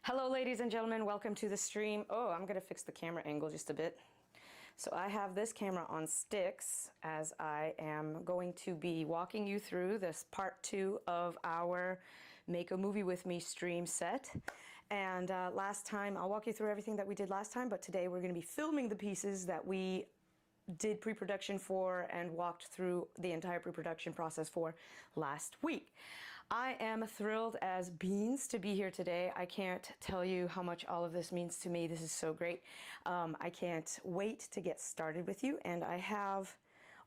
Hello ladies and gentlemen, welcome to the stream. Oh, I'm gonna fix the camera angle just a bit. So I have this camera on sticks as I am going to be walking you through this part 2 of our Make a Movie With Me stream set. And last time, I'll walk you through everything that we did last time, but today we're gonna be filming the pieces that we did pre-production for and walked through the entire pre-production process for last week. I am thrilled as beans to be here today. I can't tell you how much all of this means to me. This is so great. I can't wait to get started with you, and I have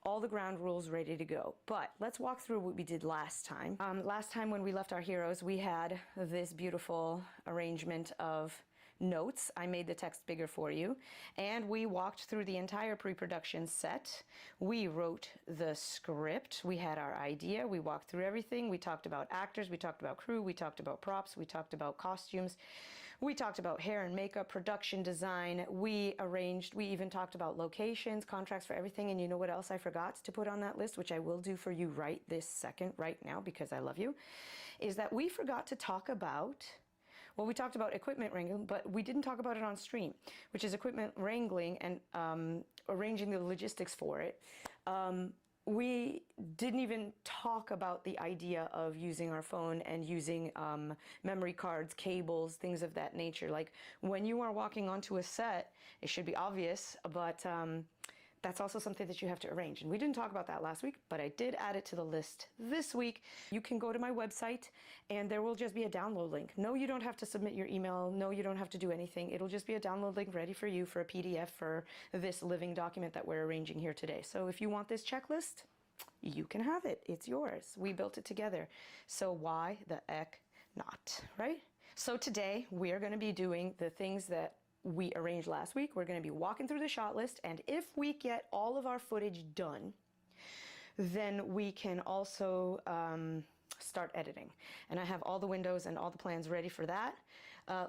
all the ground rules ready to go. But let's walk through what we did last time. Last time when we left our heroes, we had this beautiful arrangement of notes. I made the text bigger for you, and we walked through the entire pre-production set. We wrote the script. We had our idea. We walked through everything. We talked about actors. We talked about crew. We talked about props. We talked about costumes. We talked about hair and makeup, production design. We even talked about locations, contracts for everything. And you know what else I forgot to put on that list, which I will do for you right this second, right now, because I love you, is that we forgot to talk about, well, we talked about equipment wrangling, but we didn't talk about it on stream, which is equipment wrangling and arranging the logistics for it. We didn't even talk about the idea of using our phone and using memory cards, cables, things of that nature. Like when you are walking onto a set, it should be obvious, but that's also something that you have to arrange. And we didn't talk about that last week, but I did add it to the list this week. You can go to my website and there will just be a download link. No, you don't have to submit your email. No, you don't have to do anything. It'll just be a download link ready for you for a PDF for this living document that we're arranging here today. So if you want this checklist, you can have it. It's yours. We built it together. So why the heck not, right? So today we are going to be doing the things that we arranged last week. We're going to be walking through the shot list, and if we get all of our footage done, then we can also start editing. And I have all the windows and all the plans ready for that.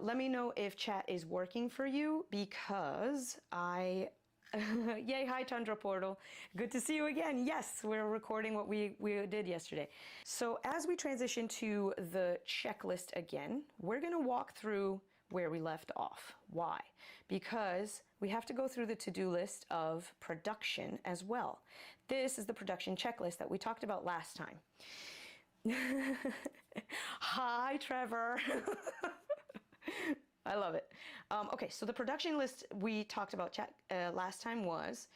Let me know if chat is working for you, because yay, hi Tundra Portal. Good to see you again. Yes, we're recording what we did yesterday. So as we transition to the checklist again, we're going to walk through where we left off. Why? Because we have to go through the to-do list of production as well. This is the production checklist that we talked about last time. Hi, Trevor. I love it. Okay, so the production list we talked about last time was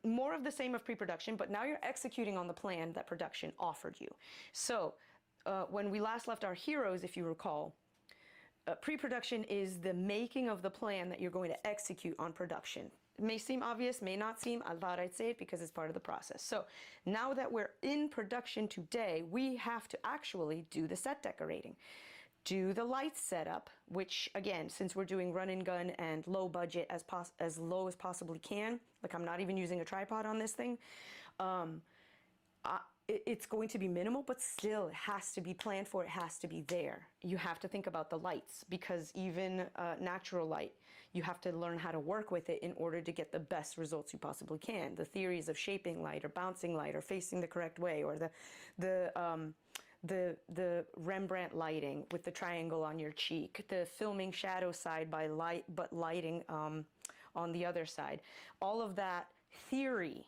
more of the same of pre-production, but now you're executing on the plan that production offered you. So when we last left our heroes, if you recall, pre-production is the making of the plan that you're going to execute on production. It may seem obvious, may not seem. I thought I'd say it because it's part of the process. So now that we're in production today, we have to actually do the set decorating. Do the lights setup, which again, since we're doing run and gun and low budget as low as possibly can, like I'm not even using a tripod on this thing, it's going to be minimal, but still it has to be planned for, it has to be there. You have to think about the lights, because even natural light, you have to learn how to work with it in order to get the best results you possibly can. The theories of shaping light or bouncing light or facing the correct way, or the Rembrandt lighting with the triangle on your cheek, the filming shadow side by light, but lighting on the other side. All of that theory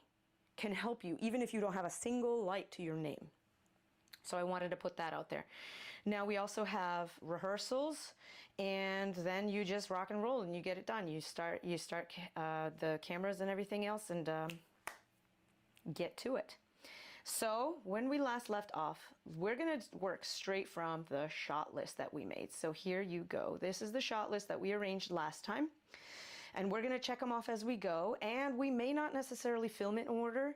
can help you even if you don't have a single light to your name. So I wanted to put that out there. Now we also have rehearsals, and then you just rock and roll and you get it done. You start the cameras and everything else and get to it. So when we last left off, we're going to work straight from the shot list that we made. So here you go. This is the shot list that we arranged last time. And we're going to check them off as we go, and we may not necessarily film it in order.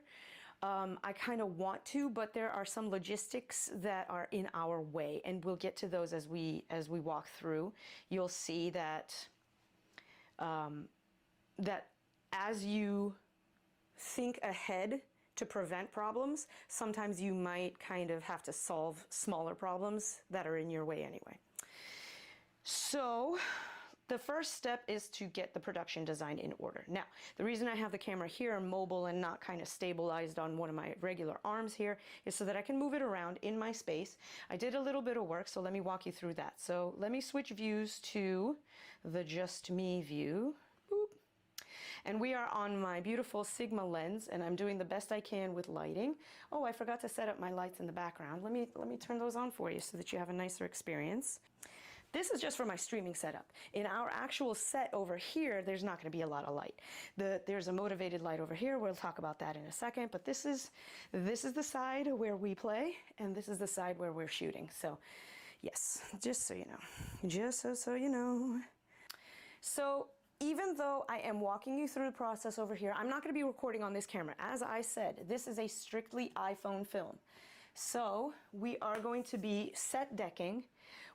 I kind of want to, but there are some logistics that are in our way, and we'll get to those as we walk through. You'll see that that as you think ahead to prevent problems, sometimes you might kind of have to solve smaller problems that are in your way anyway. So the first step is to get the production design in order. Now, the reason I have the camera here mobile and not kind of stabilized on one of my regular arms here is so that I can move it around in my space. I did a little bit of work, so let me walk you through that. So let me switch views to the Just Me view. Boop. And we are on my beautiful Sigma lens, and I'm doing the best I can with lighting. Oh, I forgot to set up my lights in the background. Let me turn those on for you so that you have a nicer experience. This is just for my streaming setup. In our actual set over here, there's not going to be a lot of light. There's a motivated light over here. We'll talk about that in a second. But this is the side where we play, and this is the side where we're shooting. So, yes, just so you know. Just so you know. So, even though I am walking you through the process over here, I'm not going to be recording on this camera. As I said, this is a strictly iPhone film. So, we are going to be set decking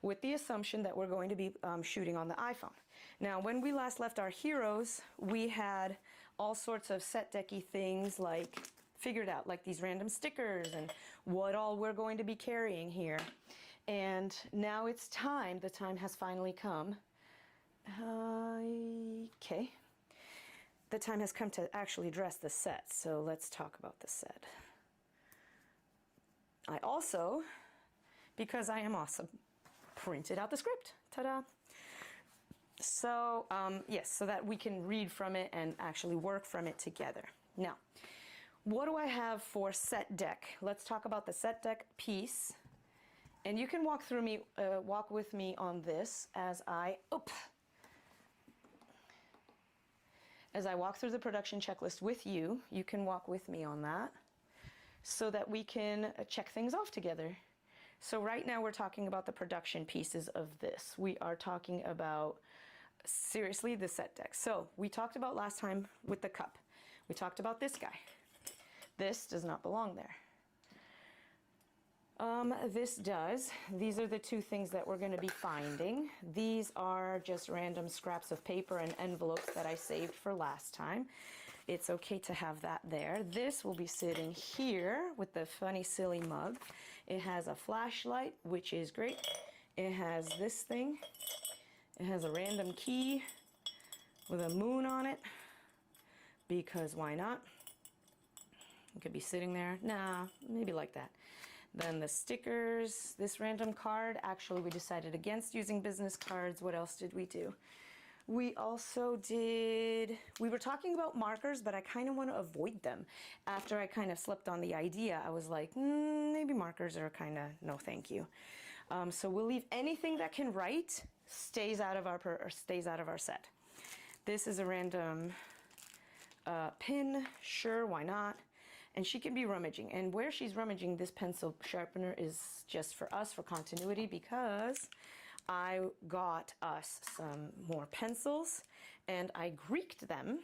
with the assumption that we're going to be shooting on the iPhone. Now, when we last left our heroes, we had all sorts of set decky things like figured out, like these random stickers and what all we're going to be carrying here. And now it's time, the time has finally come. Okay. The time has come to actually dress the set, so let's talk about the set. I also, because I am awesome, printed out the script. Ta-da! So, yes, so that we can read from it and actually work from it together. Now, what do I have for set deck? Let's talk about the set deck piece. And you can walk with me on this as I walk through the production checklist with you. You can walk with me on that so that we can check things off together. So right now we're talking about the production pieces of this. We are talking about, seriously, the set deck. So we talked about last time with the cup. We talked about this guy. This does not belong there. This does. These are the two things that we're going to be finding. These are just random scraps of paper and envelopes that I saved for last time. It's okay to have that there. This will be sitting here with the funny, silly mug. It has a flashlight, which is great. It has this thing. It has a random key with a moon on it, because why not? It could be sitting there. Nah, maybe like that. Then the stickers, this random card. Actually, we decided against using business cards. What else did we do? We also we were talking about markers, but I kind of want to avoid them. After I kind of slept on the idea, I was like, maybe markers are kind of no thank you. So we'll leave anything that can write stays out of our set. This is a random pin, sure, why not? And she can be rummaging. And where she's rummaging, this pencil sharpener is just for us, for continuity, because I got us some more pencils and I Greeked them.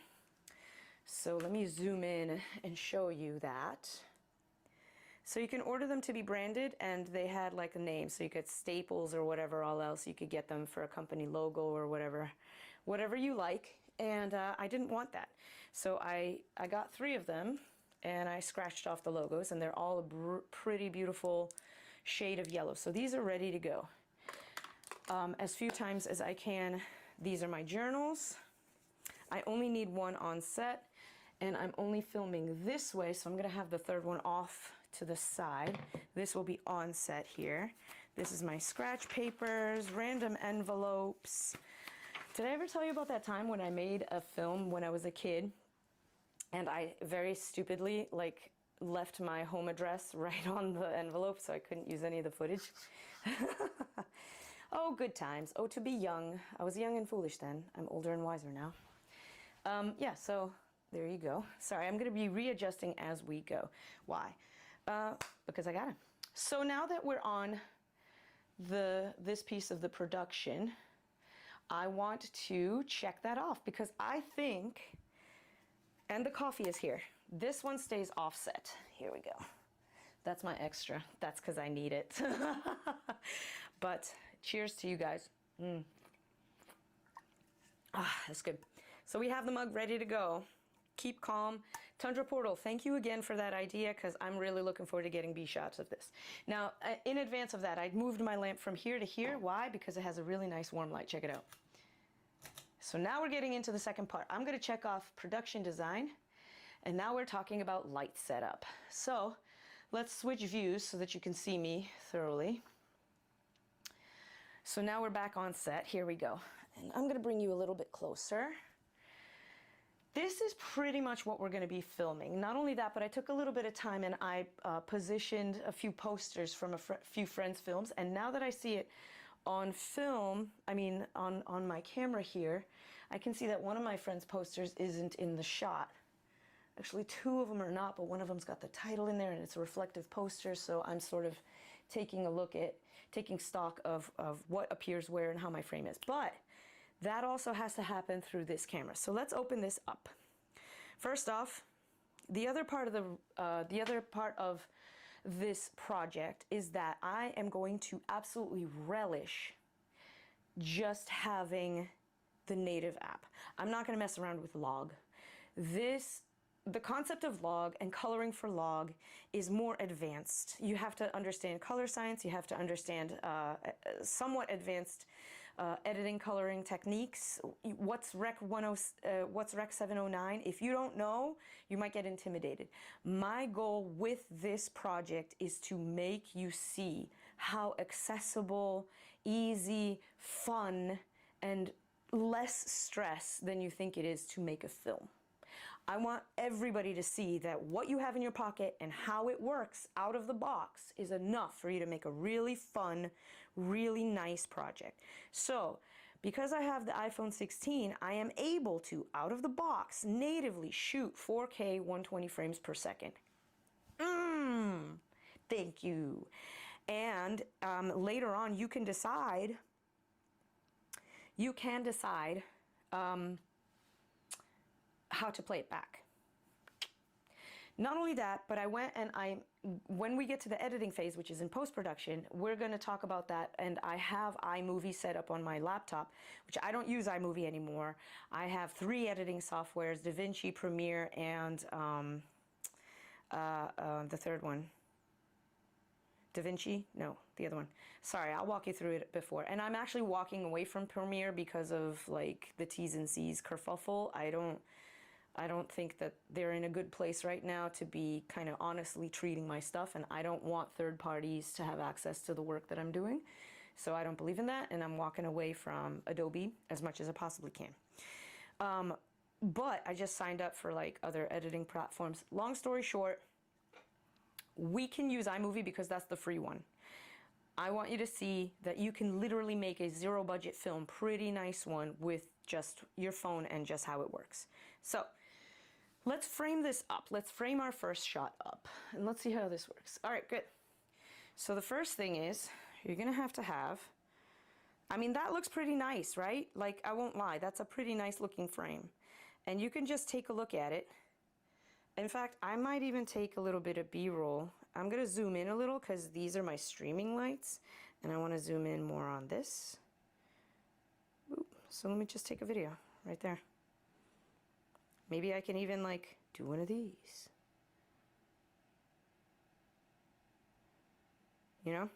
So let me zoom in and show you that. So you can order them to be branded, and they had like a name. So you could Staples or whatever all else. You could get them for a company logo or whatever you like. And I didn't want that. So I got 3 of them and I scratched off the logos, and they're all a pretty beautiful shade of yellow. So these are ready to go. As few times as I can. These are my journals. I only need one on set, and I'm only filming this way, so I'm going to have the third one off to the side. This will be on set here. This is my scratch papers, random envelopes. Did I ever tell you about that time when I made a film when I was a kid, and I very stupidly left my home address right on the envelope so I couldn't use any of the footage? Oh, good times. Oh, to be young. I was young and foolish then. I'm older and wiser now. Yeah, so there you go. Sorry, I'm going to be readjusting as we go. Why? Because I got it. So now that we're on this piece of the production, I want to check that off, because I think, and the coffee is here. This one stays offset. Here we go. That's my extra. That's because I need it. But cheers to you guys. That's good. So we have the mug ready to go. Keep calm. Tundra Portal, thank you again for that idea, because I'm really looking forward to getting B shots of this. Now, in advance of that, I'd moved my lamp from here to here. Why? Because it has a really nice warm light. Check it out. So now we're getting into the second part. I'm going to check off production design, and now we're talking about light setup. So let's switch views so that you can see me thoroughly. So now we're back on set. Here we go. And I'm going to bring you a little bit closer. This is pretty much what we're going to be filming. Not only that, but I took a little bit of time and I positioned a few posters from a few friends' films. And now that I see it on film, I mean on my camera here, I can see that one of my friends' posters isn't in the shot. Actually, two of them are not, but one of them's got the title in there and it's a reflective poster, so I'm sort of taking stock of what appears where and how my frame is. But that also has to happen through this camera. So let's open this up. First off, the other part of this project is that I am going to absolutely relish just having the native app. I'm not going to mess around with log. The concept of log and coloring for log is more advanced. You have to understand color science, you have to understand somewhat advanced editing coloring techniques. What's Rec 709? If you don't know, you might get intimidated. My goal with this project is to make you see how accessible, easy, fun, and less stress than you think it is to make a film. I want everybody to see that what you have in your pocket and how it works out of the box is enough for you to make a really fun, really nice project. So, because I have the iPhone 16, I am able to, out of the box, natively shoot 4K 120 frames per second. Thank you. And later on, you can decide how to play it back. Not only that, but I went and when we get to the editing phase, which is in post-production, we're going to talk about that, and I have iMovie set up on my laptop, which I don't use iMovie anymore. I have 3 editing softwares, DaVinci, Premiere, and the third one. DaVinci? No, the other one. Sorry, I'll walk you through it before. And I'm actually walking away from Premiere because of like the T's and C's kerfuffle. I don't think that they're in a good place right now to be kind of honestly treating my stuff, and I don't want third parties to have access to the work that I'm doing. So I don't believe in that, and I'm walking away from Adobe as much as I possibly can. But I just signed up for like other editing platforms. Long story short, we can use iMovie because that's the free one. I want you to see that you can literally make a zero budget film, pretty nice one, with just your phone and just how it works. So let's frame this up. Let's frame our first shot up and let's see how this works. All right, good. So the first thing is you're gonna have, I mean, that looks pretty nice, right? Like, I won't lie, that's a pretty nice looking frame. And you can just take a look at it. In fact, I might even take a little bit of B-roll. I'm gonna zoom in a little because these are my streaming lights and I wanna zoom in more on this. Oop. So let me just take a video right there. Maybe I can even like do one of these. You know?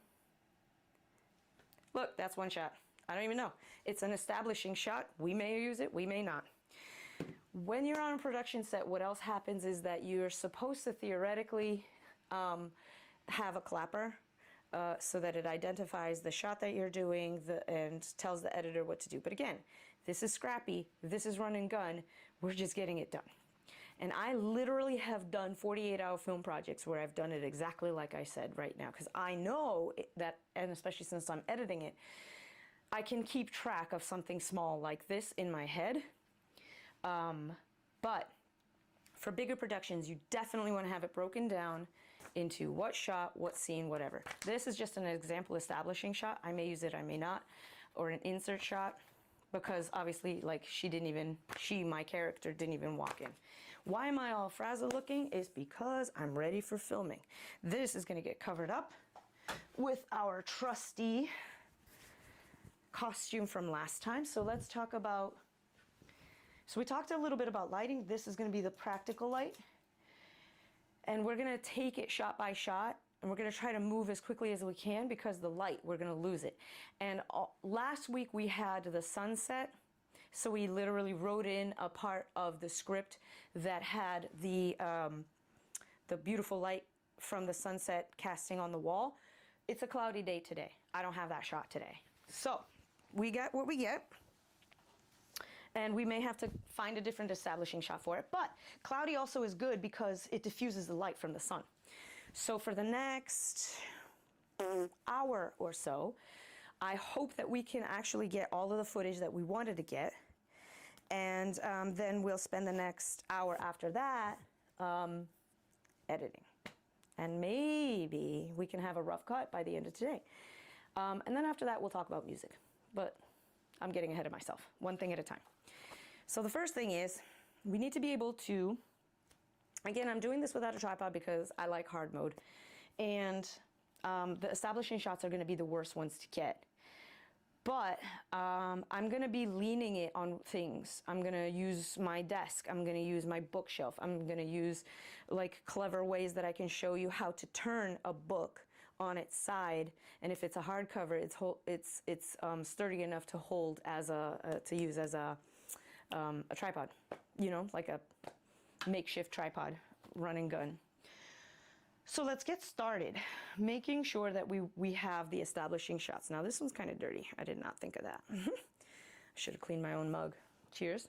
Look, that's one shot. I don't even know. It's an establishing shot. We may use it, we may not. When you're on a production set, what else happens is that you're supposed to theoretically have a clapper so that it identifies the shot that you're doing and tells the editor what to do. But again, this is scrappy, this is run and gun, we're just getting it done. And I literally have done 48-hour film projects where I've done it exactly like I said right now, because I know that, and especially since I'm editing it, I can keep track of something small like this in my head. But for bigger productions, you definitely want to have it broken down into what shot, what scene, whatever. This is just an example establishing shot. I may use it, I may not, or an insert shot, because obviously, like, my character didn't even walk in. Why am I all frazzled looking? Is because I'm ready for filming. This is going to get covered up with our trusty costume from last time. So let's talk about, so we talked a little bit about lighting. This is going to be the practical light. And we're going to take it shot by shot, and we're going to try to move as quickly as we can because the light, we're going to lose it. And last week we had the sunset So we literally wrote in a part of the script that had the beautiful light from the sunset casting on the wall. It's a cloudy day today. I don't have that shot today. So we get what we get. And we may have to find a different establishing shot for it. But cloudy also is good because it diffuses the light from the sun. So for the next hour or so, I hope that we can actually get all of the footage that we wanted to get. And then we'll spend the next hour after that editing. And maybe we can have a rough cut by the end of today. And then after that, we'll talk about music. But I'm getting ahead of myself, one thing at a time. So the first thing is, we need to be able to, again, I'm doing this without a tripod because I like hard mode. And the establishing shots are going to be the worst ones to get. But I'm going to be leaning it on things. I'm going to use my desk. I'm going to use my bookshelf. I'm going to use like clever ways that I can show you how to turn a book on its side. And if it's a hardcover, it's sturdy enough to hold as to use as a tripod, you know, like a makeshift tripod, run and gun. So let's get started, making sure that we have the establishing shots. Now this one's kind of dirty. I did not think of that. I should have cleaned my own mug. Cheers.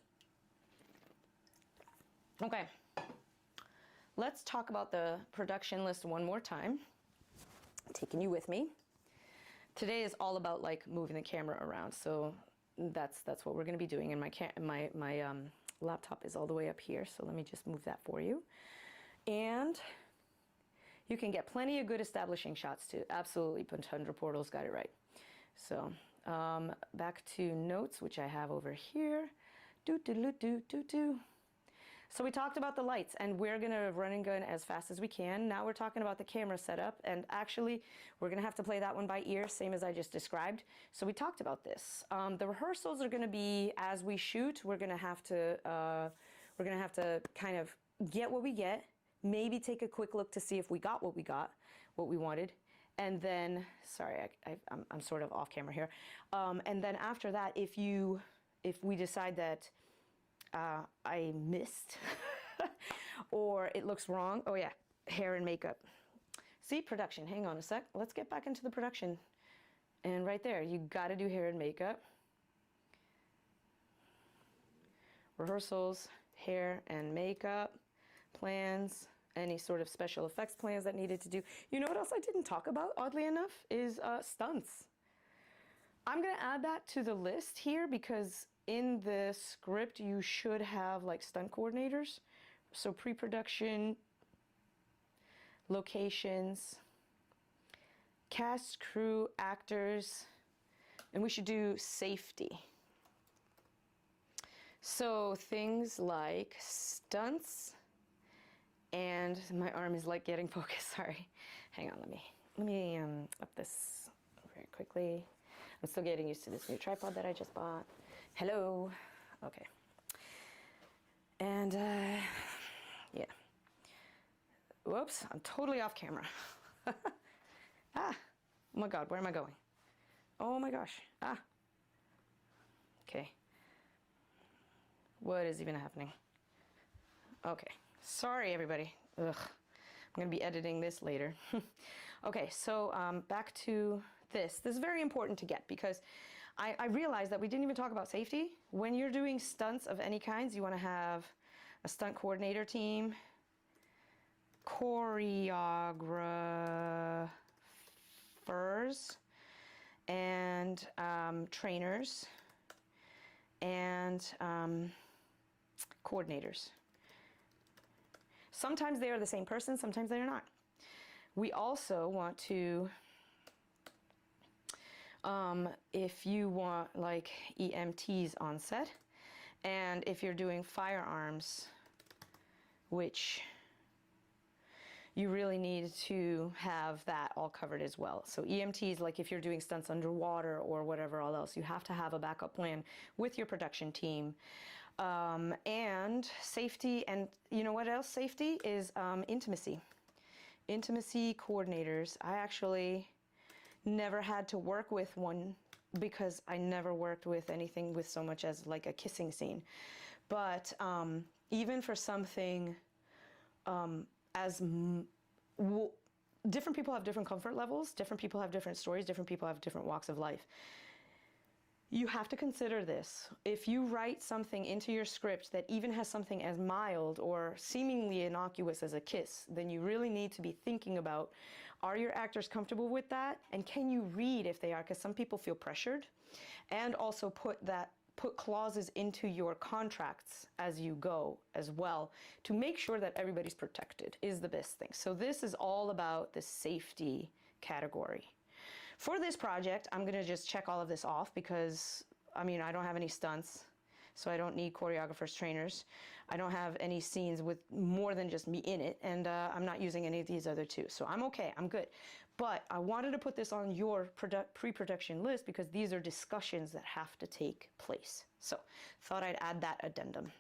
Okay, let's talk about the production list one more time. Taking you with me. Today is all about like moving the camera around. So that's what we're going to be doing. And my laptop is all the way up here. So let me just move that for you. And you can get plenty of good establishing shots too. Absolutely, Tundra Portal's got it right. So back to notes, which I have over here. So we talked about the lights, and we're gonna run and gun as fast as we can. Now we're talking about the camera setup, and actually we're gonna have to play that one by ear, same as I just described. So we talked about this. The rehearsals are gonna be as we shoot. We're gonna have to kind of get what we get. Maybe take a quick look to see if we got what we wanted. And then, sorry, I'm sort of off camera here. And then after that, if we decide that I missed or it looks wrong, oh yeah, hair and makeup. See, production, hang on a sec. Let's get back into the production. And right there, you gotta do hair and makeup. Rehearsals, hair and makeup. Plans, any sort of special effects plans that needed to do. You know what else I didn't talk about, oddly enough, is stunts. I'm gonna add that to the list here because in the script you should have like stunt coordinators. So pre-production, locations, cast, crew, actors, and we should do safety. So things like stunts, and my arm is like getting focused, sorry. Hang on, let me up this very quickly. I'm still getting used to this new tripod that I just bought. Hello, okay. And yeah. Whoops, I'm totally off camera. Ah, oh my God, where am I going? Oh my gosh, ah. Okay. What is even happening? Okay. Sorry, everybody. Ugh. I'm going to be editing this later. Okay, so back to this. This is very important to get because I realized that we didn't even talk about safety. When you're doing stunts of any kinds, you want to have a stunt coordinator team, choreographers, and trainers, and coordinators. Sometimes they are the same person, sometimes they're not. We also want to, if you want like EMTs on set, and if you're doing firearms, which you really need to have that all covered as well. So EMTs, like if you're doing stunts underwater or whatever all else, you have to have a backup plan with your production team. And safety, and you know what else safety is? Intimacy. Intimacy coordinators. I actually never had to work with one because I never worked with anything with so much as like a kissing scene. But even for something different people have different comfort levels, different people have different stories, different people have different walks of life. You have to consider this. If you write something into your script that even has something as mild or seemingly innocuous as a kiss, then you really need to be thinking about, are your actors comfortable with that? And can you read if they are? Because some people feel pressured. And also put clauses into your contracts as you go as well to make sure that everybody's protected is the best thing. So this is all about the safety category. For this project, I'm gonna just check all of this off because, I mean, I don't have any stunts, so I don't need choreographers, trainers. I don't have any scenes with more than just me in it, and I'm not using any of these other two. So I'm okay, I'm good. But I wanted to put this on your pre-production list because these are discussions that have to take place. So thought I'd add that addendum.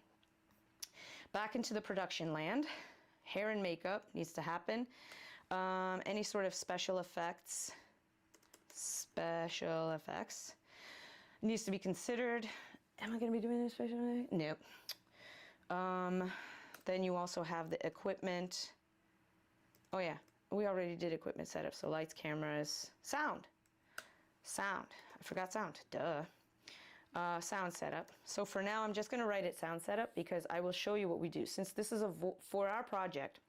Back into the production land. Hair and makeup needs to happen. Any sort of special effects needs to be considered. Am I going to be doing a special effect? Nope. Then you also have the equipment. Oh yeah, we already did equipment setup. So lights, cameras, sound. I forgot sound, duh. Sound setup. So for now, I'm just going to write it sound setup because I will show you what we do. Since this is for our project,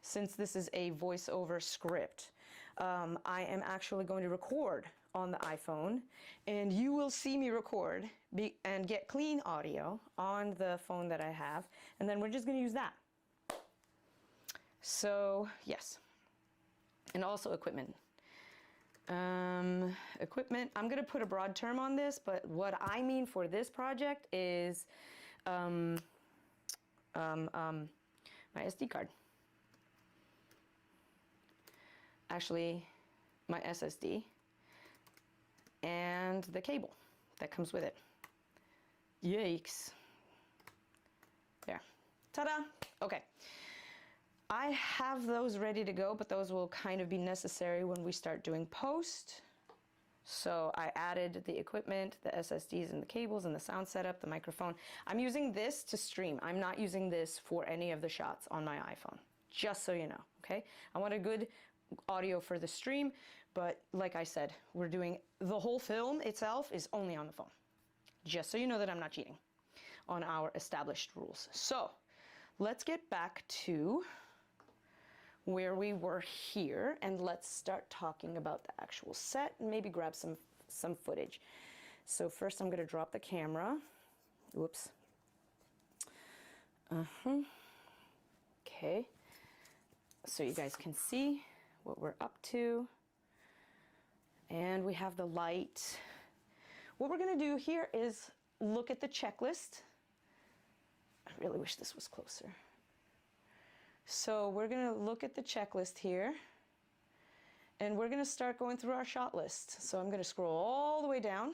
since this is a voiceover script, I am actually going to record on the iPhone, and you will see me record and get clean audio on the phone that I have, and then we're just going to use that. So yes, and also equipment. Equipment, I'm going to put a broad term on this, but what I mean for this project is my SD card. Actually, my SSD and the cable that comes with it. Yikes. There. Ta-da! Okay. I have those ready to go, but those will kind of be necessary when we start doing post. So I added the equipment, the SSDs and the cables and the sound setup, the microphone. I'm using this to stream. I'm not using this for any of the shots on my iPhone, just so you know, okay? I want a good audio for the stream, but like I said, we're doing the whole film itself is only on the phone, just so you know that I'm not cheating on our established rules. So let's get back to where we were here and let's start talking about the actual set and maybe grab some footage. So first I'm going to drop the camera. Whoops. Okay, so you guys can see what we're up to. And we have the light. What we're going to do here is look at the checklist. I really wish this was closer. So we're going to look at the checklist here. And we're going to start going through our shot list. So I'm going to scroll all the way down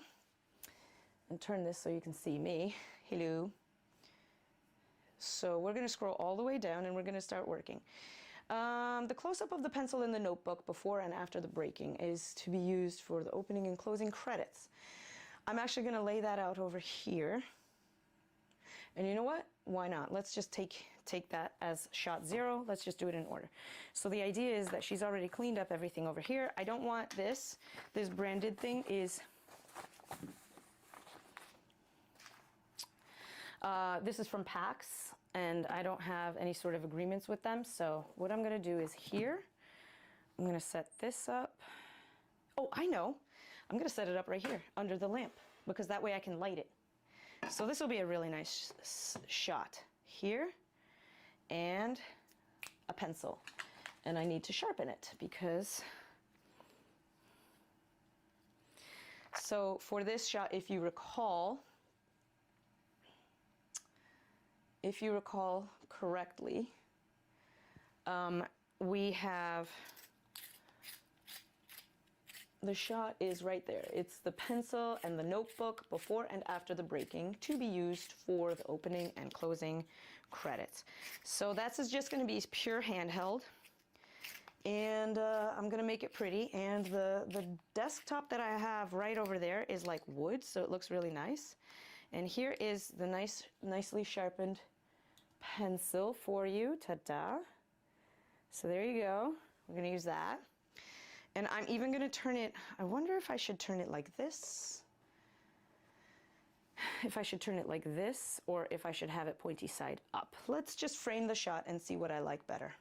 and turn this so you can see me. Hello. So we're going to scroll all the way down and we're going to start working. The close-up of the pencil in the notebook before and after the breaking is to be used for the opening and closing credits. I'm actually going to lay that out over here. And you know what? Why not? Let's just take that as shot 0. Let's just do it in order. So the idea is that she's already cleaned up everything over here. I don't want this. This branded thing is... this is from PAX, and I don't have any sort of agreements with them. So what I'm going to do is here, I'm going to set this up. Oh, I know. I'm going to set it up right here under the lamp because that way I can light it. So this will be a really nice shot here and a pencil. And I need to sharpen it because... So for this shot, if you recall correctly, we have, the shot is right there. It's the pencil and the notebook before and after the breaking to be used for the opening and closing credits. So that's just going to be pure handheld. And I'm gonna make it pretty. And the desktop that I have right over there is like wood, so it looks really nice. And here is the nicely sharpened pencil for you. Ta-da! So there you go. We're gonna use that. And I'm even gonna turn it, I wonder if I should turn it like this. If I should turn it like this, or if I should have it pointy side up. Let's just frame the shot and see what I like better.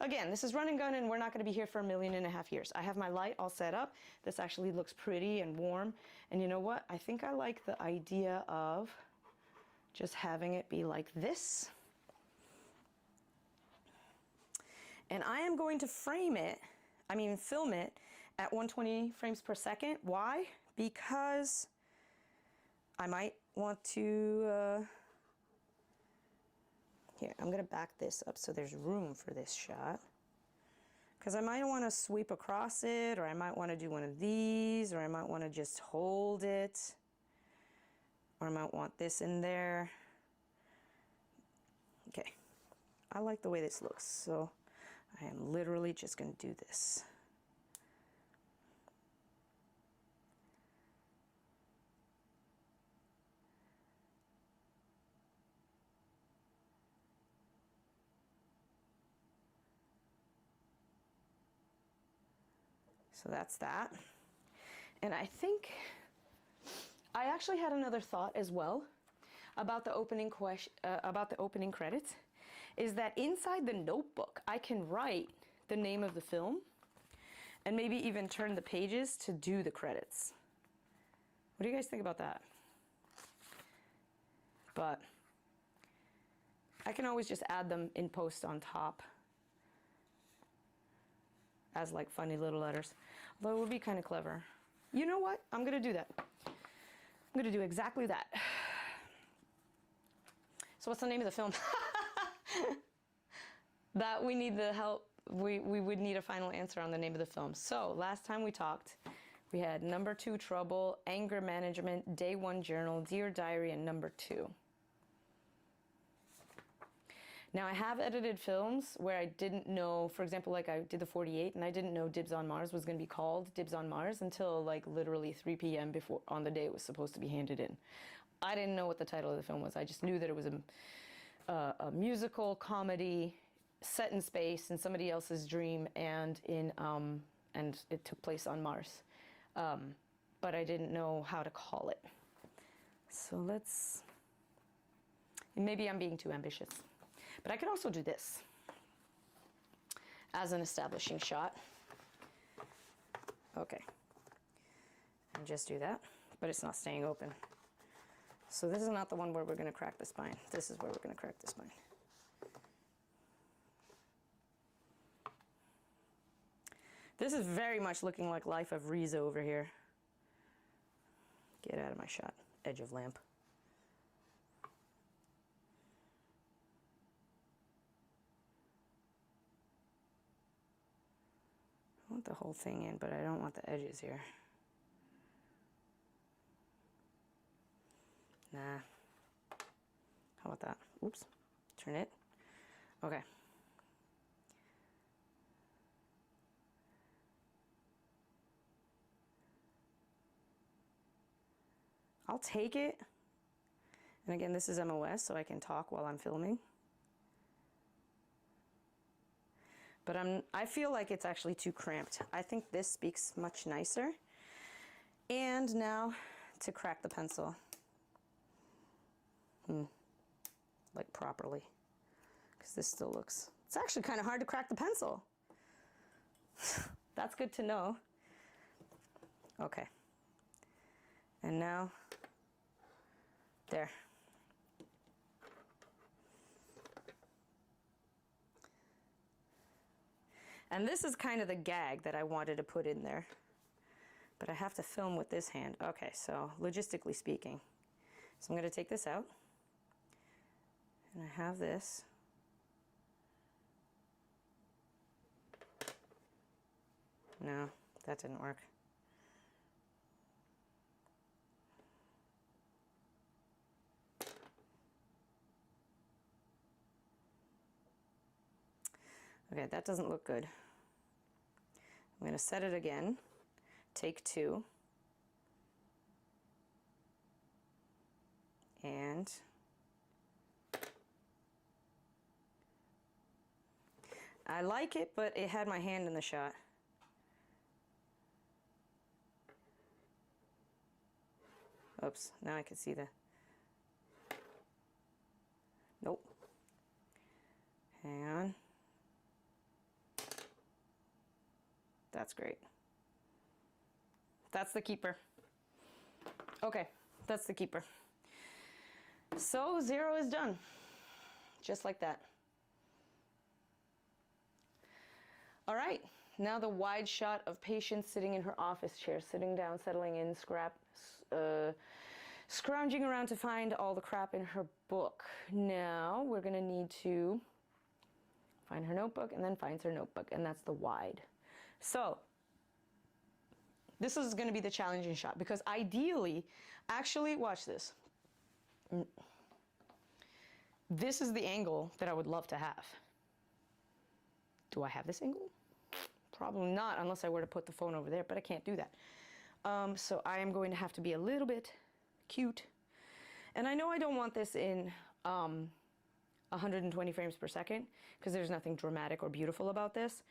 Again, this is run and gun, and we're not going to be here for 1.5 million years. I have my light all set up. This actually looks pretty and warm. And you know what? I think I like the idea of just having it be like this. And I am going to film it at 120 frames per second. Why? Because I might want to, here, I'm gonna back this up so there's room for this shot. Because I might want to sweep across it, or I might want to do one of these, or I might want to just hold it, or I might want this in there. Okay, I like the way this looks, so I am literally just gonna do this. So that's that. And I think I actually had another thought as well about the opening credits, is that inside the notebook I can write the name of the film and maybe even turn the pages to do the credits. What do you guys think about that? But I can always just add them in post on top as like funny little letters. Although it would be kind of clever. You know what? I'm gonna do that. I'm gonna do exactly that. So what's the name of the film? That we need the help. We would need a final answer on the name of the film. So last time we talked, we had Number 2 Trouble, Anger Management, Day 1 Journal, Dear Diary, and Number 2. Now I have edited films where I didn't know, for example, like I did the 48 and I didn't know Dibs on Mars was going to be called Dibs on Mars until like literally 3 p.m. before on the day it was supposed to be handed in. I didn't know what the title of the film was. I just knew that it was a musical comedy set in space in somebody else's dream and and it took place on Mars. But I didn't know how to call it. So maybe I'm being too ambitious. But I could also do this as an establishing shot. Okay. And just do that, but it's not staying open. So this is not the one where we're going to crack the spine. This is where we're going to crack the spine. This is very much looking like Life of Riza over here. Get out of my shot. Edge of lamp. I want the whole thing in, but I don't want the edges here. Nah. How about that? Oops. Turn it. Okay. I'll take it. And again, this is MOS, so I can talk while I'm filming. But I feel like it's actually too cramped. I think this speaks much nicer. And now to crack the pencil. Like properly. Because this still looks, it's actually kind of hard to crack the pencil. That's good to know. Okay. And now, there. And this is kind of the gag that I wanted to put in there. But I have to film with this hand. Okay, so logistically speaking. So I'm going to take this out. And I have this. No, that didn't work. Okay, that doesn't look good. I'm going to set it again, take 2, and I like it, but it had my hand in the shot. Oops, now I can see the, nope. Hang on. That's great. That's the keeper. Okay, that's the keeper. So 0 is done, just like that. All right, now the wide shot of Patience sitting in her office chair, sitting down, settling in, scrounging around to find all the crap in her book. Now we're gonna need to find her notebook, and then finds her notebook, and that's the wide. So this is going to be the challenging shot, because ideally, actually, watch this. This is the angle that I would love to have. Do I have this angle? Probably not, unless I were to put the phone over there, but I can't do that. So I am going to have to be a little bit cute. And I know I don't want this in 120 frames per second, because there's nothing dramatic or beautiful about this.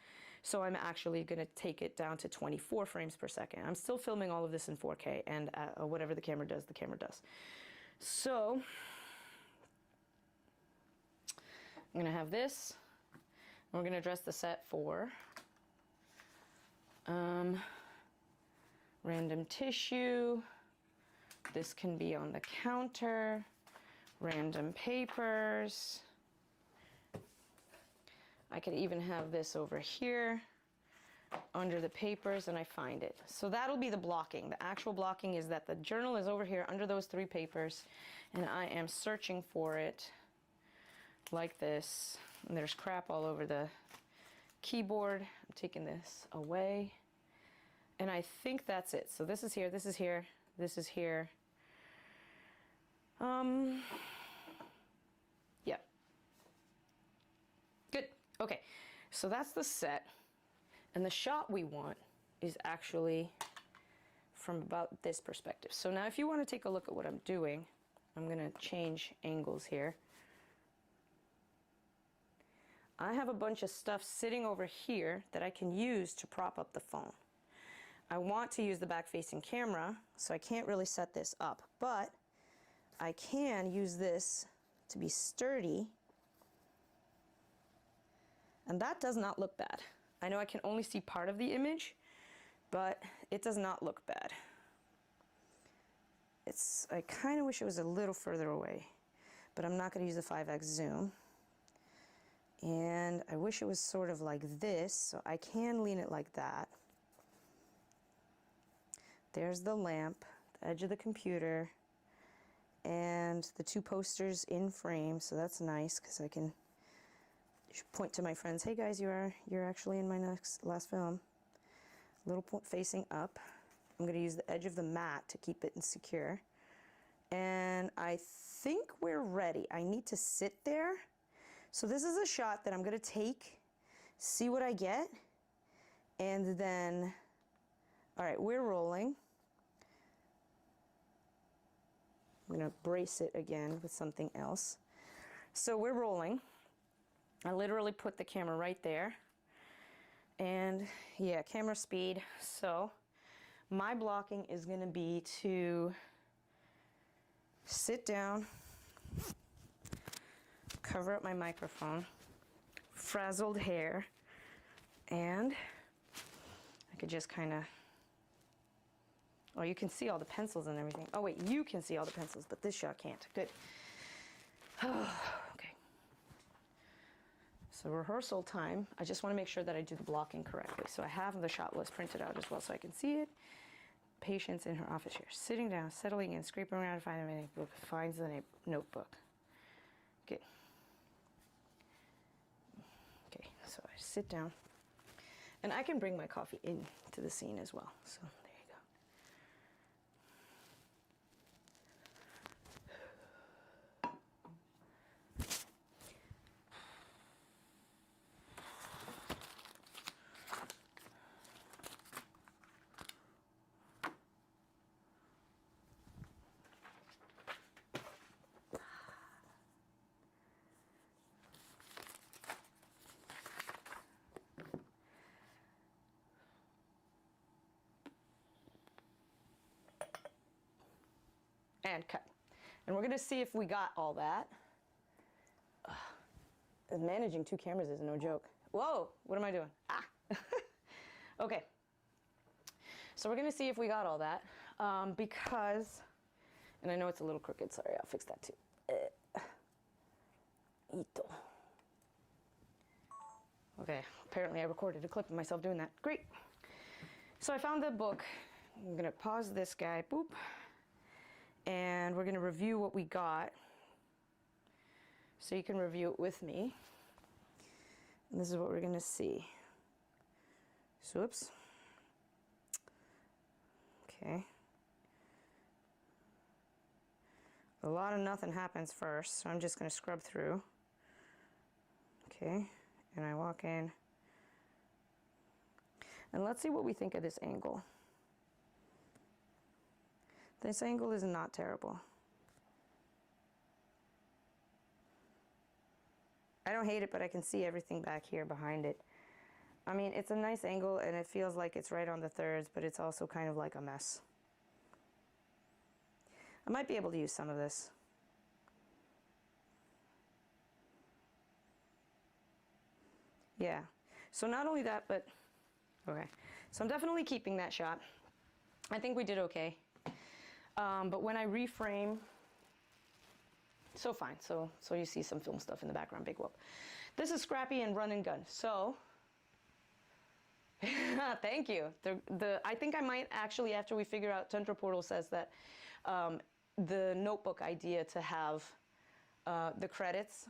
So I'm actually going to take it down to 24 frames per second. I'm still filming all of this in 4K, and whatever the camera does, the camera does. So I'm going to have this. We're going to dress the set for random tissue. This can be on the counter. Random papers. I could even have this over here under the papers, and I find it. So that'll be the blocking. The actual blocking is that the journal is over here under those 3 papers, and I am searching for it like this. And there's crap all over the keyboard. I'm taking this away, and I think that's it. So this is here, this is here, this is here. Yeah. Good. Okay. So that's the set. And the shot we want is actually from about this perspective. So now if you want to take a look at what I'm doing, I'm going to change angles here. I have a bunch of stuff sitting over here that I can use to prop up the phone. I want to use the back-facing camera, so I can't really set this up, but I can use this to be sturdy, and that does not look bad. I know I can only see part of the image, but it does not look bad. I kind of wish it was a little further away, but I'm not going to use the 5x zoom. And I wish it was sort of like this, so I can lean it like that. There's the lamp, the edge of the computer, and the 2 posters in frame, so that's nice because I can point to my friends, hey guys, you're actually in my last film. Little point facing up. I'm going to use the edge of the mat to keep it secure. And I think we're ready. I need to sit there. So this is a shot that I'm going to take, see what I get, and then, all right, we're rolling. I'm going to brace it again with something else. So we're rolling. I literally put the camera right there. And yeah, camera speed. So my blocking is going to be to sit down, cover up my microphone, frazzled hair, and I could just kind of, oh, you can see all the pencils and everything. Oh wait, you can see all the pencils, but this shot can't. Good. Okay. So rehearsal time. I just want to make sure that I do the blocking correctly. So I have the shot list printed out as well so I can see it. Patience in her office chair, sitting down, settling in, scraping around to find a notebook, finds the notebook. Okay. Okay, so I sit down. And I can bring my coffee into the scene as well. So there you go. and cut. And we're gonna see if we got all that. Managing 2 cameras is no joke. Whoa, what am I doing? Ah. Okay. So we're gonna see if we got all that, because, and I know it's a little crooked, sorry, I'll fix that too. Ito. Okay, apparently I recorded a clip of myself doing that. Great. So I found the book. I'm gonna pause this guy, boop, and we're gonna review what we got, so you can review it with me. And this is what we're gonna see. So, oops. Okay. A lot of nothing happens first, so I'm just gonna scrub through. Okay, and I walk in. And let's see what we think of this angle. This angle is not terrible. I don't hate it, but I can see everything back here behind it. I mean, it's a nice angle and it feels like it's right on the thirds, but it's also kind of like a mess. I might be able to use some of this. Yeah, so not only that, but, okay. So I'm definitely keeping that shot. I think we did okay. But when I reframe, so fine. So you see some film stuff in the background, big whoop. This is scrappy and run and gun. So, thank you. I think I might actually, after we figure out, Tundra Portal says that the notebook idea to have the credits,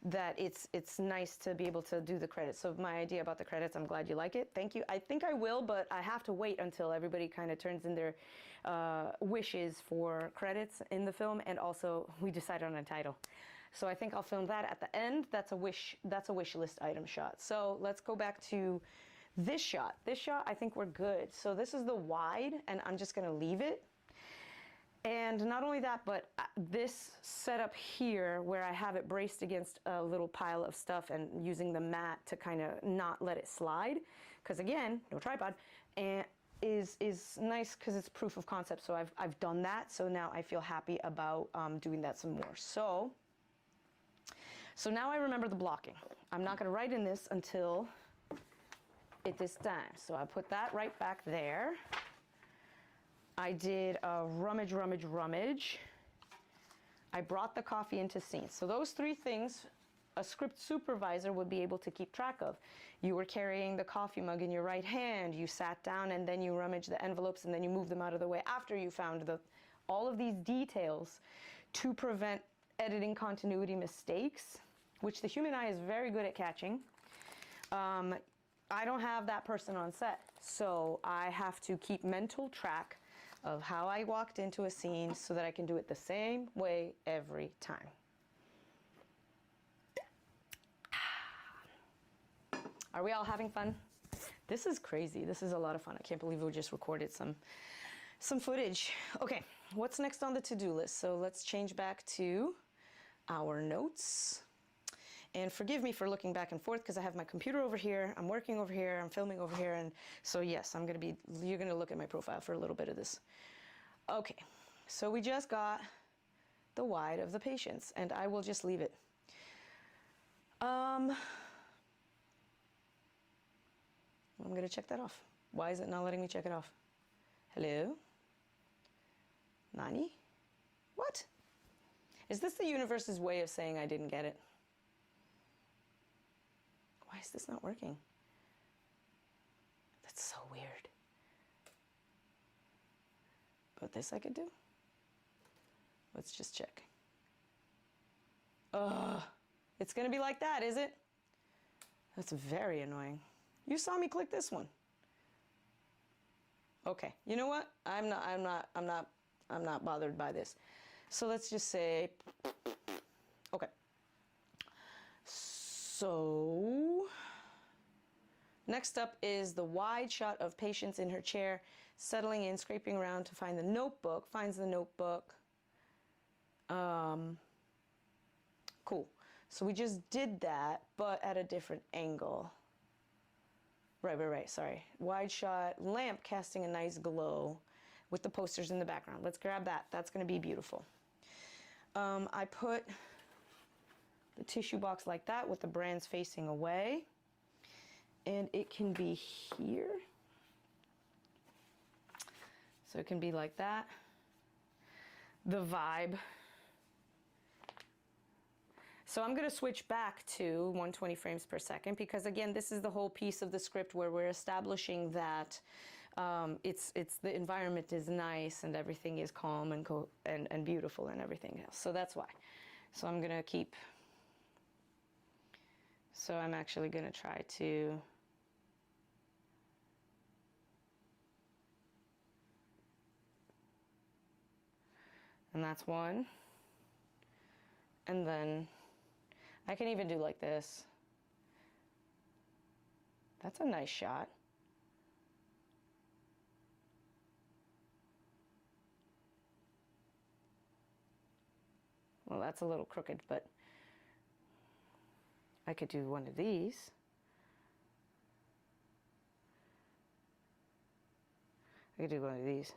that it's nice to be able to do the credits. So my idea about the credits, I'm glad you like it. Thank you. I think I will, but I have to wait until everybody kind of turns in their wishes for credits in the film, and also we decide on a title. So I think I'll film that at the end. That's a wish list item shot. So let's go back to this shot. This shot, I think we're good. So this is the wide, and I'm just gonna leave it. And not only that, but this setup here where I have it braced against a little pile of stuff and using the mat to kind of not let it slide, because again, no tripod, and is nice because it's proof of concept. So I've done that. So now I feel happy about doing that some more. So now I remember the blocking. I'm not going to write in this until it is time. So I put that right back there. I did a rummage. I brought the coffee into scene. So those 3 things a script supervisor would be able to keep track of. You were carrying the coffee mug in your right hand, you sat down and then you rummaged the envelopes and then you moved them out of the way after you found all of these details to prevent editing continuity mistakes, which the human eye is very good at catching. I don't have that person on set, so I have to keep mental track of how I walked into a scene so that I can do it the same way every time. Are we all having fun? This is crazy. This is a lot of fun. I can't believe we just recorded some footage. Okay, what's next on the to-do list? So let's change back to our notes. And forgive me for looking back and forth because I have my computer over here, I'm working over here, I'm filming over here, and so yes, you're gonna look at my profile for a little bit of this. Okay, so we just got the wide of the patients, and I will just leave it. I'm gonna check that off. Why is it not letting me check it off? Hello? Nani? What? Is this the universe's way of saying I didn't get it? Why is this not working? That's so weird. But this I could do? Let's just check. Ugh, it's gonna be like that, is it? That's very annoying. You saw me click this one. Okay, you know what? I'm not bothered by this. So let's just say, okay. So, next up is the wide shot of patients in her chair, settling in, scraping around to find the notebook, finds the notebook. Cool. So we just did that, but at a different angle. Right, sorry. Wide shot, lamp casting a nice glow. with the posters in the background. Let's grab that. That's going to be beautiful. I put the tissue box like that with the brands facing away. And it can be here. So it can be like that. The vibe. So I'm going to switch back to 120 frames per second because, again, this is the whole piece of the script where we're establishing that it's the environment is nice and everything is calm and beautiful and everything else. So that's why. So I'm going to keep. So I'm actually going to try to. And that's one. And then I can even do like this. That's a nice shot. Well, that's a little crooked, but I could do one of these. I could do one of these.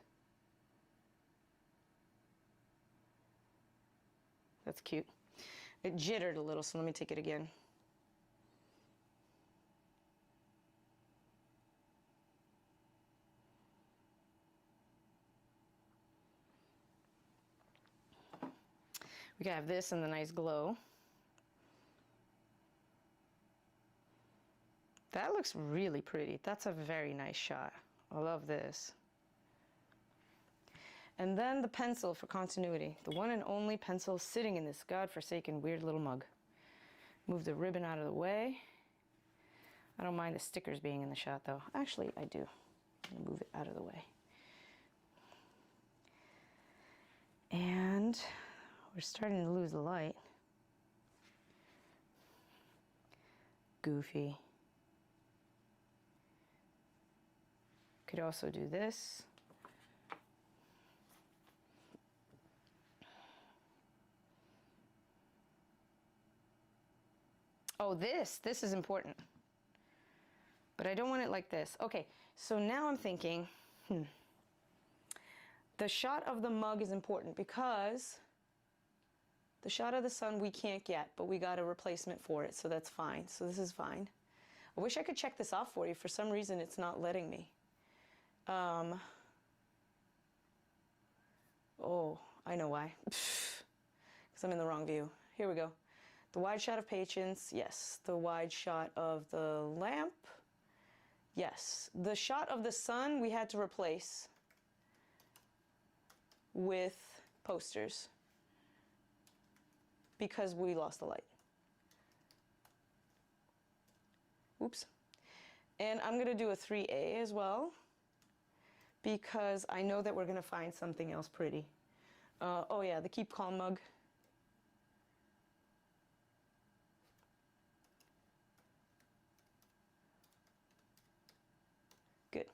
That's cute. It jittered a little, so let me take it again. We can have this and the nice glow. That looks really pretty. That's a very nice shot. I love this. And then the pencil for continuity. The one and only pencil sitting in this godforsaken weird little mug. Move the ribbon out of the way. I don't mind the stickers being in the shot though. Actually, I do. I'm gonna move it out of the way. And we're starting to lose the light. Goofy. Could also do this. Oh, this is important. But I don't want it like this. Okay, so now I'm thinking, the shot of the mug is important because the shot of the sun we can't get, but we got a replacement for it, so that's fine. So this is fine. I wish I could check this off for you. For some reason, it's not letting me. Oh, I know why. Because I'm in the wrong view. Here we go. The wide shot of patience, yes. The wide shot of the lamp, yes. The shot of the sun we had to replace with posters because we lost the light. Oops. And I'm going to do a 3A as well because I know that we're going to find something else pretty. Oh yeah, the Keep Calm mug. Good.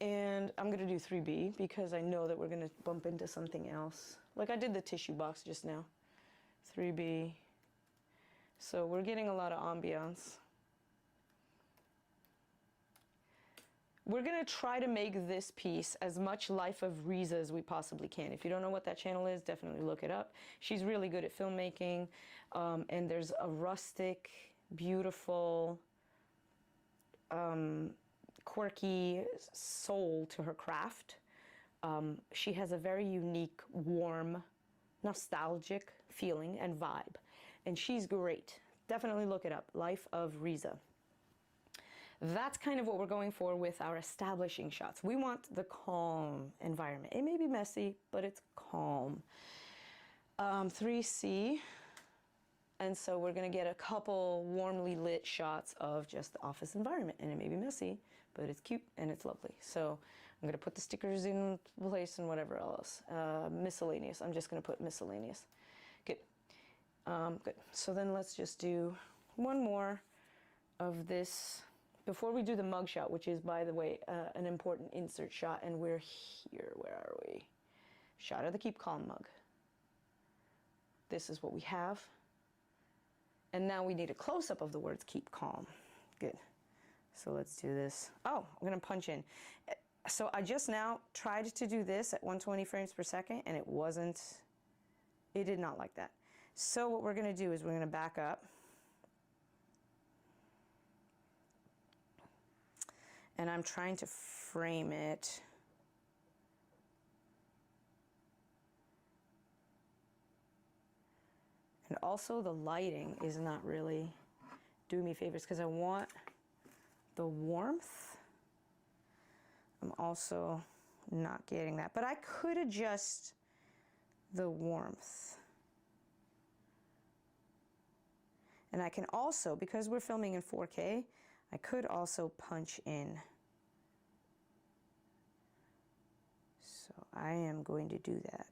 And I'm going to do 3B because I know that we're going to bump into something else. Like I did the tissue box just now. 3B. So we're getting a lot of ambiance. We're going to try to make this piece as much Life of Riza as we possibly can. If you don't know what that channel is, definitely look it up. She's really good at filmmaking, and there's a rustic, beautiful, quirky soul to her craft. She has a very unique, warm, nostalgic feeling and vibe, and she's great. Definitely look it up, Life of Riza. That's kind of what we're going for with our establishing shots. We want the calm environment. It may be messy, but it's calm. 3C, and so we're gonna get a couple warmly lit shots of just the office environment, and it may be messy, but it's cute and it's lovely. So I'm gonna put the stickers in place and whatever else. Miscellaneous, I'm just gonna put miscellaneous. Good, good. So then let's just do one more of this before we do the mug shot, which is, by the way, an important insert shot, and we're here. Where are we? Shot of the Keep Calm mug. This is what we have. And now we need a close-up of the words Keep Calm. Good. So let's do this. Oh, I'm gonna punch in. So I just now tried to do this at 120 frames per second, and it did not like that. So what we're going to do is we're going to back up. And I'm trying to frame it. And also the lighting is not really doing me favors because I want the warmth. I'm also not getting that, but I could adjust the warmth. And I can also, because we're filming in 4K, I could also punch in. So I am going to do that.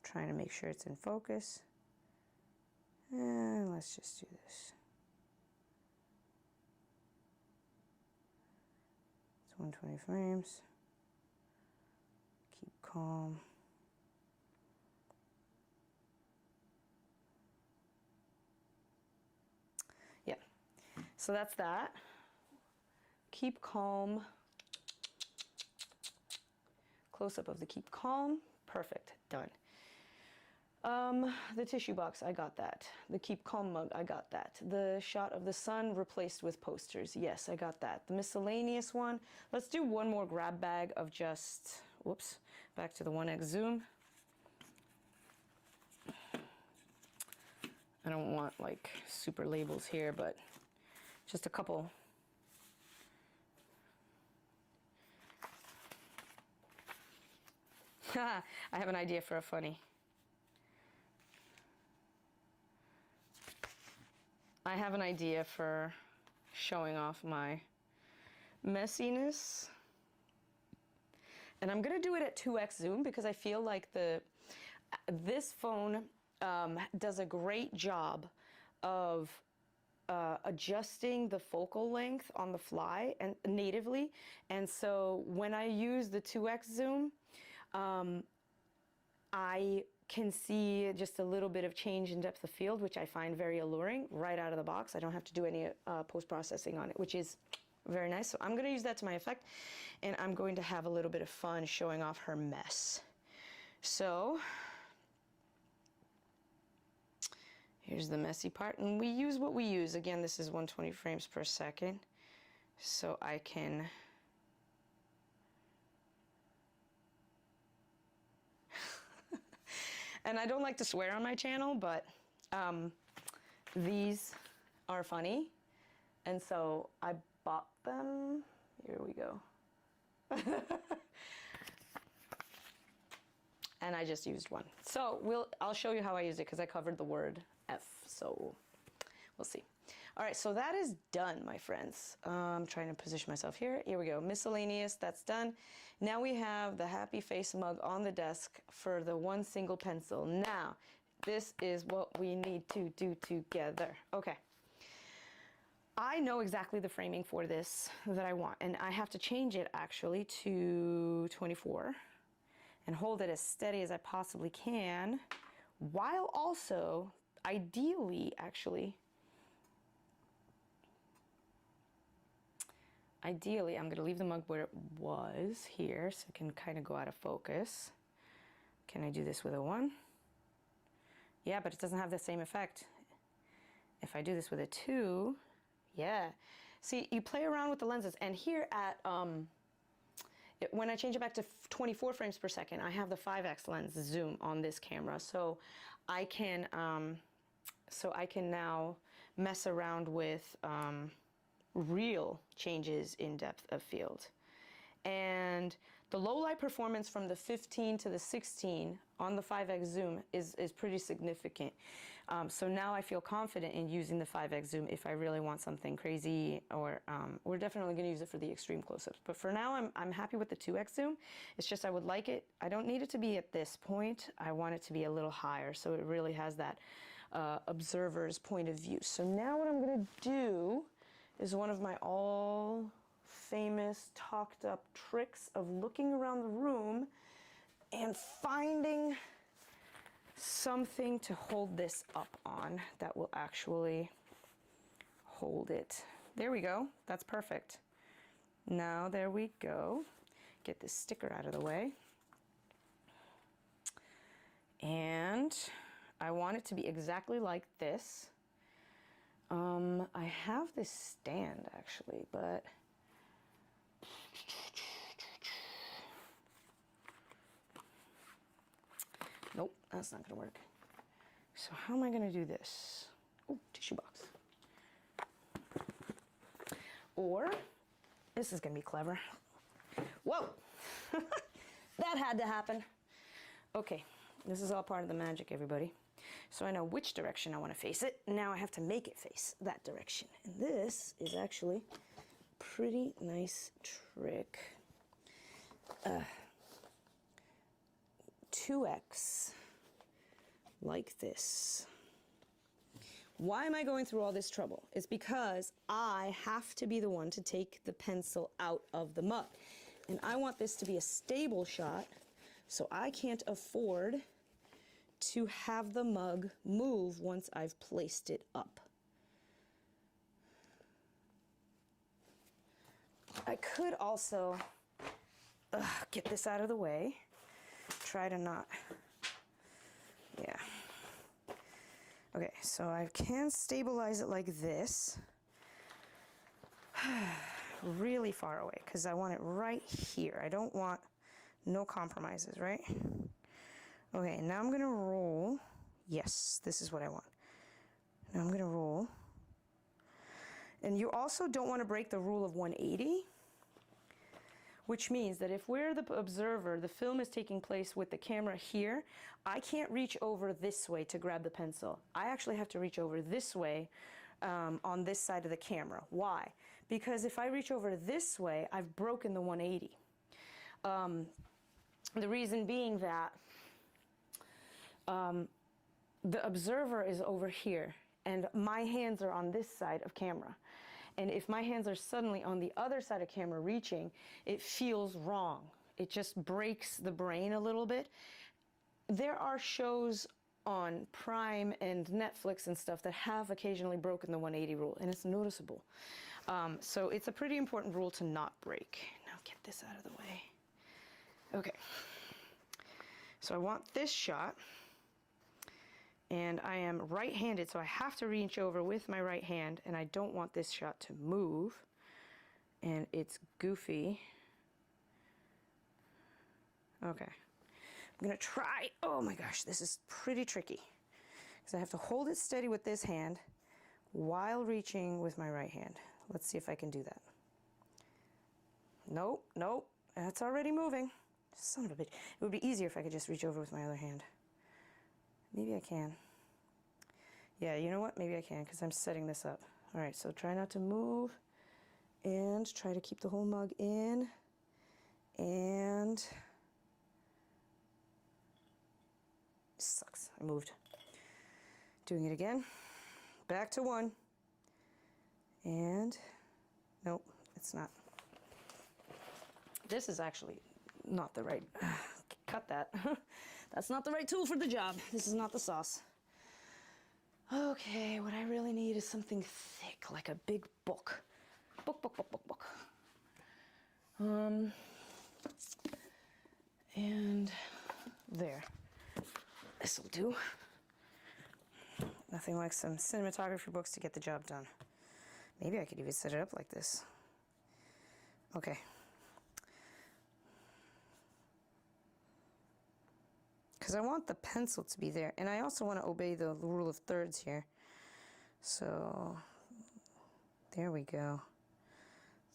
Trying to make sure it's in focus. And let's just do this. It's 120 frames. Keep calm. Yeah, so that's that. Keep calm. Close up of the keep calm. Perfect, done. The tissue box, I got that. The keep calm mug, I got that. The shot of the sun replaced with posters, yes, I got that. The miscellaneous one, let's do one more grab bag of just, whoops, back to the 1x zoom. I don't want like super labels here, but just a couple. I have an idea for a funny. I have an idea for showing off my messiness. And I'm gonna do it at 2x zoom because I feel like this phone does a great job of adjusting the focal length on the fly and natively. And so when I use the 2x zoom, I can see just a little bit of change in depth of field, which I find very alluring right out of the box. I don't have to do any post-processing on it, which is very nice. So I'm going to use that to my effect, and I'm going to have a little bit of fun showing off her mess. So here's the messy part, and we use what we use. Again, this is 120 frames per second, so I can and I don't like to swear on my channel, but these are funny. And so I bought them. Here we go. And I just used one. So I'll show you how I use it because I covered the word F. So we'll see. All right, so that is done, my friends. I'm trying to position myself here. Here we go. Miscellaneous, that's done. Now we have the happy face mug on the desk for the one single pencil. Now, this is what we need to do together. Okay. I know exactly the framing for this that I want, and I have to change it actually to 24 and hold it as steady as I possibly can, while also, ideally, I'm going to leave the mug where it was here so it can kind of go out of focus. Can I do this with a 1? Yeah, but it doesn't have the same effect. If I do this with a 2, yeah. See, you play around with the lenses, and here at, when I change it back to 24 frames per second, I have the 5x lens zoom on this camera, so I can now mess around with real changes in depth of field. And the low light performance from the 15 to the 16 on the 5x zoom is pretty significant. So now I feel confident in using the 5x zoom if I really want something crazy, or we're definitely going to use it for the extreme close-ups. But for now, I'm happy with the 2x zoom. It's just I would like it, I don't need it to be at this point. I want it to be a little higher so it really has that observer's point of view. So now what I'm going to do is one of my all famous talked up tricks of looking around the room and finding something to hold this up on that will actually hold it. There we go. That's perfect. Now there we go. Get this sticker out of the way. And I want it to be exactly like this. I have this stand actually, but nope, that's not gonna work. So how am I gonna do this? Oh, tissue box. Or, this is gonna be clever. Whoa, that had to happen. Okay, this is all part of the magic, everybody. So I know which direction I want to face it. Now I have to make it face that direction. And this is actually a pretty nice trick. 2x, like this. Why am I going through all this trouble? It's because I have to be the one to take the pencil out of the mug. And I want this to be a stable shot, so I can't afford to have the mug move once I've placed it up. I could also get this out of the way. Try to not, yeah. Okay, so I can stabilize it like this. Really far away, because I want it right here. I don't want no compromises, right? Okay, now I'm gonna roll. Yes, this is what I want. Now I'm gonna roll. And you also don't want to break the rule of 180, which means that if we're the observer, the film is taking place with the camera here, I can't reach over this way to grab the pencil. I actually have to reach over this way on this side of the camera. Why? Because if I reach over this way, I've broken the 180. The reason being that the observer is over here and my hands are on this side of camera. And if my hands are suddenly on the other side of camera reaching, it feels wrong. It just breaks the brain a little bit. There are shows on Prime and Netflix and stuff that have occasionally broken the 180 rule, and it's noticeable. So it's a pretty important rule to not break. Now get this out of the way. Okay. So I want this shot, and I am right-handed, so I have to reach over with my right hand, and I don't want this shot to move, and it's goofy. Okay. I'm gonna try. Oh my gosh, this is pretty tricky, because I have to hold it steady with this hand while reaching with my right hand. Let's see if I can do that. Nope, nope, that's already moving. Son of a bitch. It would be easier if I could just reach over with my other hand. Maybe I can. Yeah, you know what? Maybe I can, because I'm setting this up. All right, so try not to move, and try to keep the whole mug in, and sucks, I moved. Doing it again. Back to 1. And nope, it's not. This is actually not the right, cut that. That's not the right tool for the job. This is not the sauce. Okay, what I really need is something thick, like a big book. Book. And there. This'll do. Nothing like some cinematography books to get the job done. Maybe I could even set it up like this. Okay. Because I want the pencil to be there, and I also want to obey the rule of thirds here. So, there we go.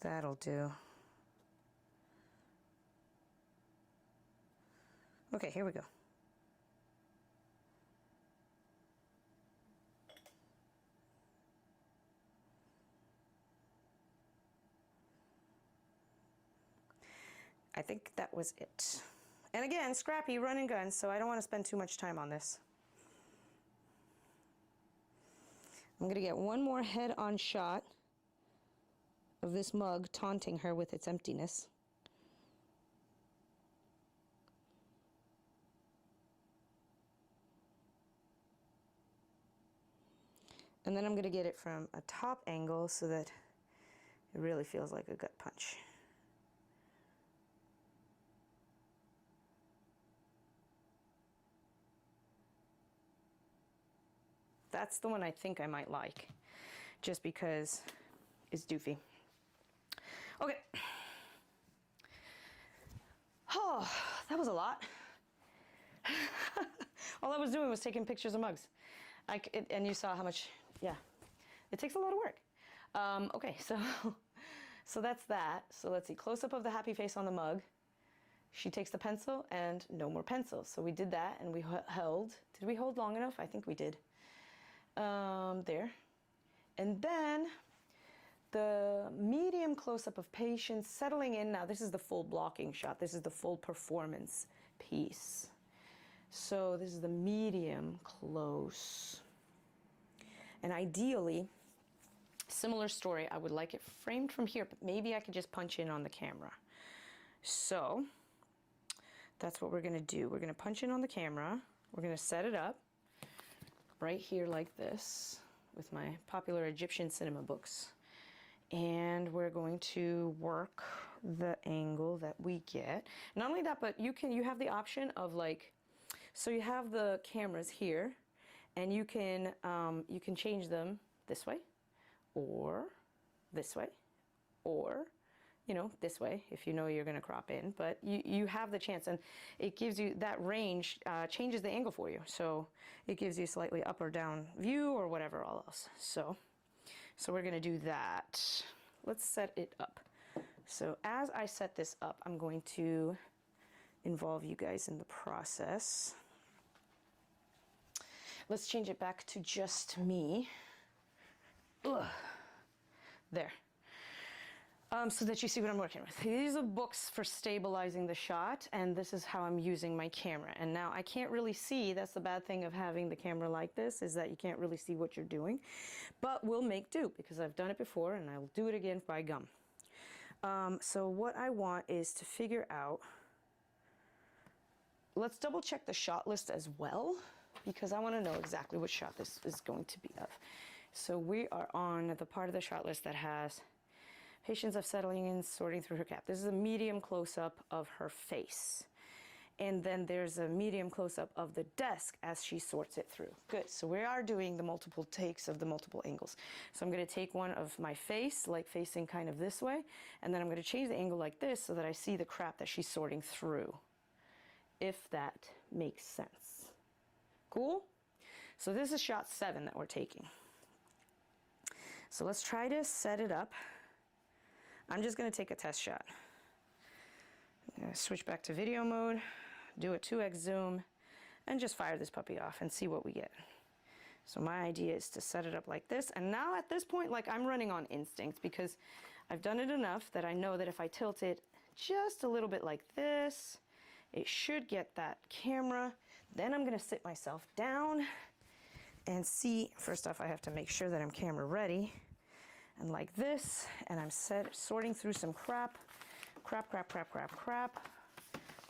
That'll do. Okay, here we go. I think that was it. And again, scrappy, run and gun, so I don't want to spend too much time on this. I'm going to get one more head-on shot of this mug taunting her with its emptiness. And then I'm going to get it from a top angle so that it really feels like a gut punch. That's the one I think I might like, just because it's doofy. Okay. Oh, that was a lot. All I was doing was taking pictures of mugs. And you saw how much, yeah, it takes a lot of work. Okay, so that's that. So let's see, close up of the happy face on the mug. She takes the pencil and no more pencils. So we did that and we held. Did we hold long enough? I think we did. There. And then the medium close-up of patients settling in. Now this is the full blocking shot. This is the full performance piece. So this is the medium close. And ideally, similar story, I would like it framed from here, but maybe I could just punch in on the camera. So that's what we're gonna do. We're gonna punch in on the camera. We're gonna set it up right here like this with my popular Egyptian cinema books. And we're going to work the angle that we get. Not only that, but you have the option of like, so you have the cameras here and you can change them this way or this way or, you know, this way if you know you're going to crop in, but you have the chance, and it gives you that range, changes the angle for you. So it gives you slightly up or down view or whatever else. So we're going to do that. Let's set it up. So as I set this up, I'm going to involve you guys in the process. Let's change it back to just me. Ugh. There. So that you see what I'm working with. These are books for stabilizing the shot, and this is how I'm using my camera. And now I can't really see, that's the bad thing of having the camera like this, is that you can't really see what you're doing. But we'll make do, because I've done it before, and I'll do it again by gum. So what I want is to figure out, let's double check the shot list as well, because I want to know exactly what shot this is going to be of. So we are on the part of the shot list that has patients of settling in, sorting through her cap. This is a medium close-up of her face. And then there's a medium close-up of the desk as she sorts it through. Good, so we are doing the multiple takes of the multiple angles. So I'm gonna take one of my face, like facing kind of this way, and then I'm gonna change the angle like this so that I see the crap that she's sorting through, if that makes sense. Cool? So this is shot 7 that we're taking. So let's try to set it up. I'm just going to take a test shot. I'm going to switch back to video mode, do a 2x zoom, and just fire this puppy off and see what we get. So my idea is to set it up like this. And now at this point, like, I'm running on instinct, because I've done it enough that I know that if I tilt it just a little bit like this, it should get that camera. Then I'm going to sit myself down and see. First off, I have to make sure that I'm camera ready. And like this, and I'm sorting through some crap,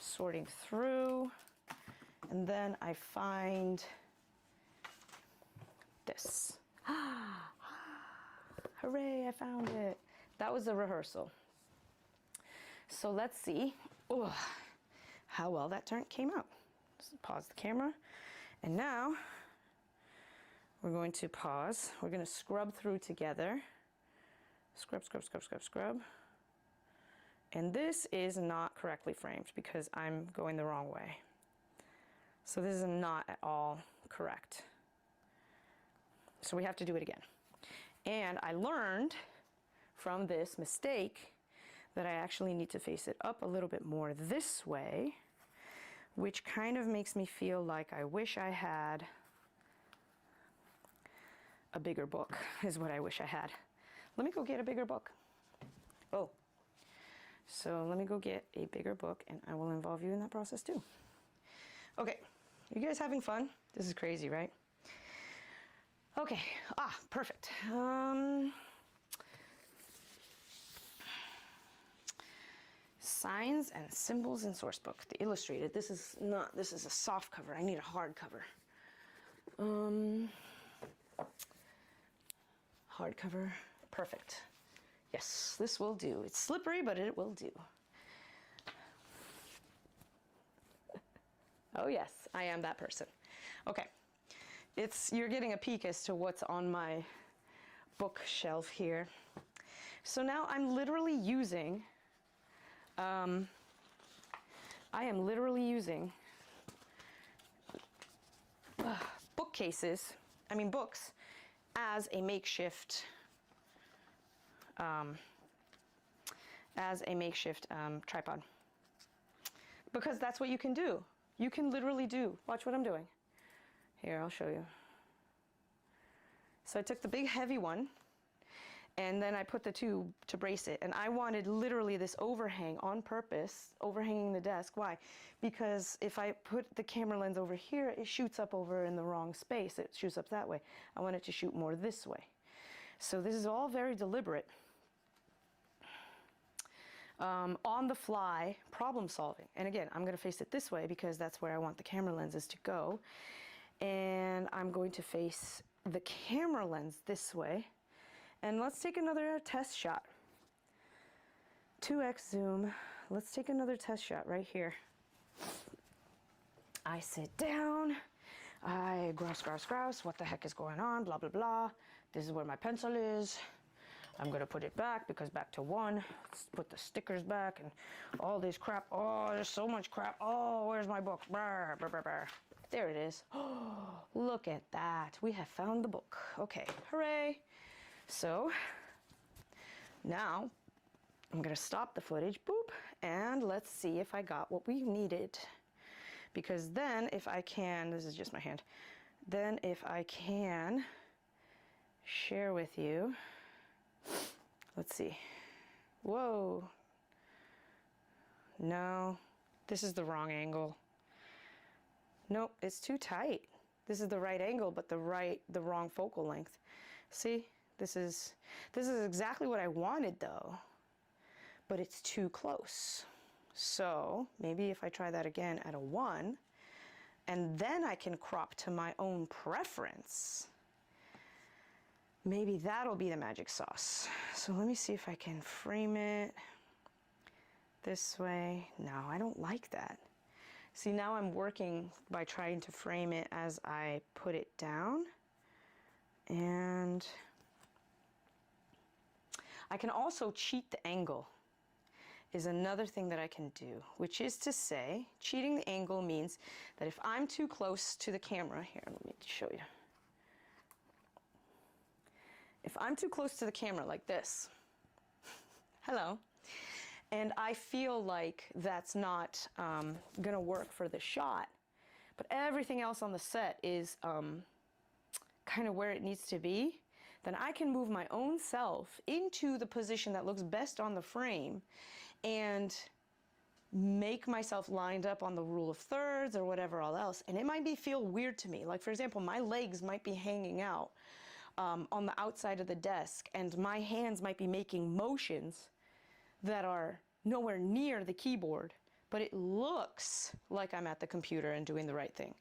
sorting through, and then I find this. Hooray, I found it. That was a rehearsal. So let's see how well that came out. Just pause the camera, and now we're going to pause. We're going to scrub through together. Scrub, scrub, scrub, scrub, scrub. And this is not correctly framed because I'm going the wrong way. So this is not at all correct. So we have to do it again. And I learned from this mistake that I actually need to face it up a little bit more this way, which kind of makes me feel like I wish I had a bigger book, is what I wish I had. Let me go get a bigger book. Oh, so let me go get a bigger book, and I will involve you in that process too. Okay, you guys having fun? This is crazy, right? Okay, perfect. Signs and symbols in source book, the illustrated. This is a soft cover. I need a hard cover. Hard cover. Perfect. Yes, this will do. It's slippery, but it will do. Oh yes, I am that person. Okay, you're getting a peek as to what's on my bookshelf here. So now I'm literally using, I am literally using books as a makeshift tripod, because that's what you can do. You can literally do, watch what I'm doing. Here, I'll show you. So I took the big heavy one, and then I put the tube to brace it. And I wanted literally this overhang on purpose, overhanging the desk. Why? Because if I put the camera lens over here, it shoots up over in the wrong space. It shoots up that way. I want it to shoot more this way. So this is all very deliberate. On the fly problem solving. And again, I'm going to face it this way because that's where I want the camera lenses to go. And I'm going to face the camera lens this way. And let's take another test shot. 2x zoom. Let's take another test shot right here. I sit down. I grouse. What the heck is going on? Blah, blah, blah. This is where my pencil is. I'm going to put it back because back to 1. Let's put the stickers back and all this crap. Oh, there's so much crap. Oh, where's my book? Brr, brr, brr, brr. There it is. Oh, look at that. We have found the book. Okay, hooray. So now I'm going to stop the footage, boop, and let's see if I got what we needed. Because then if I can, this is just my hand, then if I can share with you, let's see. Whoa. No, this is the wrong angle. Nope, it's too tight. This is the right angle, but the wrong focal length. See? This is exactly what I wanted though, but it's too close. So maybe if I try that again at a 1, and then I can crop to my own preference, maybe that'll be the magic sauce. So let me see if I can frame it this way. No, I don't like that. See, now I'm working by trying to frame it as I put it down. And I can also cheat the angle, is another thing that I can do, which is to say, cheating the angle means that if I'm too close to the camera, here, let me show you. If I'm too close to the camera like this, hello, and I feel like that's not gonna work for the shot, but everything else on the set is kind of where it needs to be, then I can move my own self into the position that looks best on the frame and make myself lined up on the rule of thirds or whatever all else. And it might feel weird to me. Like, for example, my legs might be hanging out on the outside of the desk, and my hands might be making motions that are nowhere near the keyboard, but it looks like I'm at the computer and doing the right thing.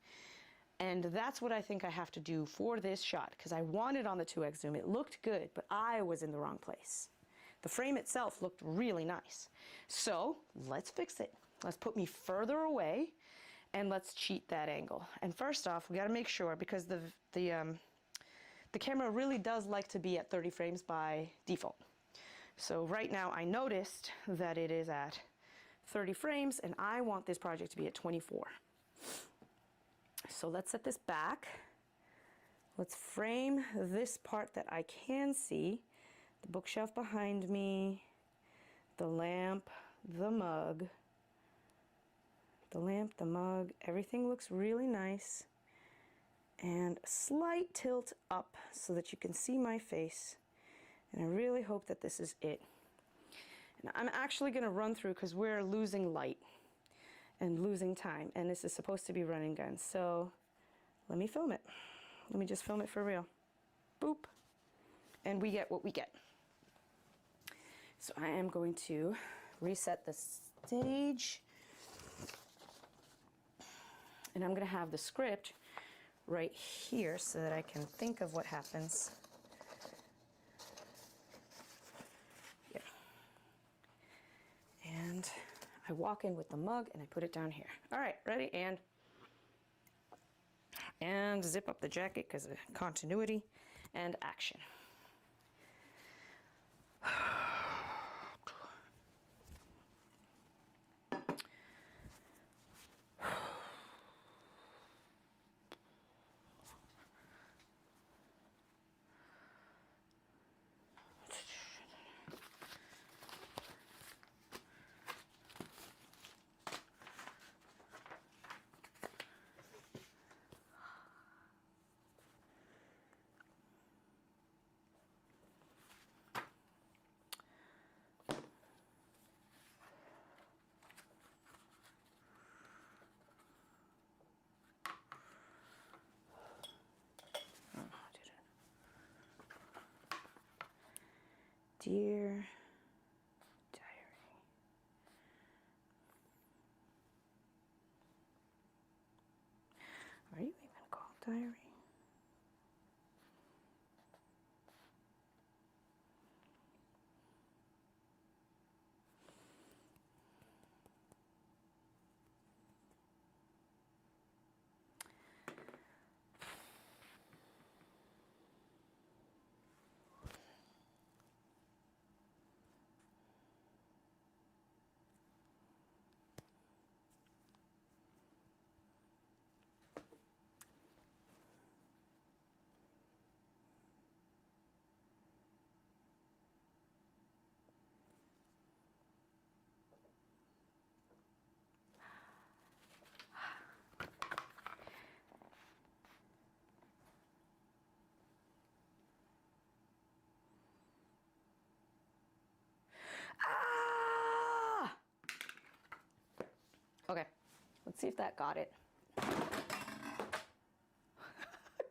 And that's what I think I have to do for this shot, because I wanted on the 2x zoom. It looked good, but I was in the wrong place. The frame itself looked really nice. So let's fix it. Let's put me further away and let's cheat that angle. And first off, we got to make sure, because the camera really does like to be at 30 frames by default. So right now I noticed that it is at 30 frames and I want this project to be at 24. So let's set this back. Let's frame this part that I can see. The bookshelf behind me, the lamp, the mug. The lamp, the mug, everything looks really nice. And a slight tilt up so that you can see my face. And I really hope that this is it. And I'm actually going to run through, because we're losing light and losing time, and this is supposed to be run and gun. So let me film it. Let me just film it for real. Boop. And we get what we get. So I am going to reset the stage. And I'm going to have the script right here so that I can think of what happens. Yeah. And I walk in with the mug and I put it down here. All right, ready? And And zip up the jacket because of continuity, and action. Dear diary. Are you even called diary? Ah! Okay, let's see if that got it.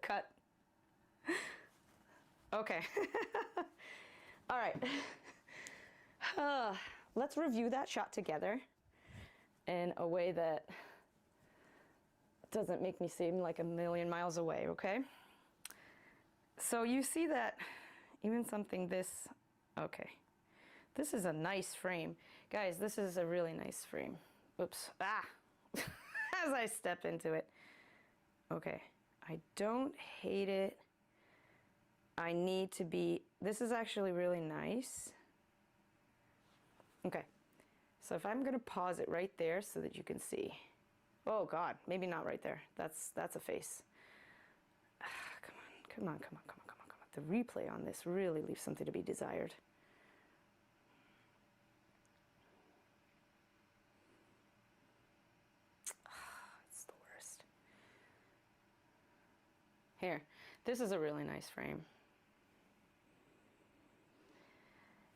Cut. Okay. All right. Let's review that shot together in a way that doesn't make me seem like a million miles away, okay? So you see that even something this, okay. This is a nice frame. Guys, this is a really nice frame. Oops, as I step into it. Okay, I don't hate it. I need to be, this is actually really nice. Okay, so if I'm gonna pause it right there so that you can see. Oh God, maybe not right there. That's a face. Come on. The replay on this really leaves something to be desired. It's the worst. Here, this is a really nice frame.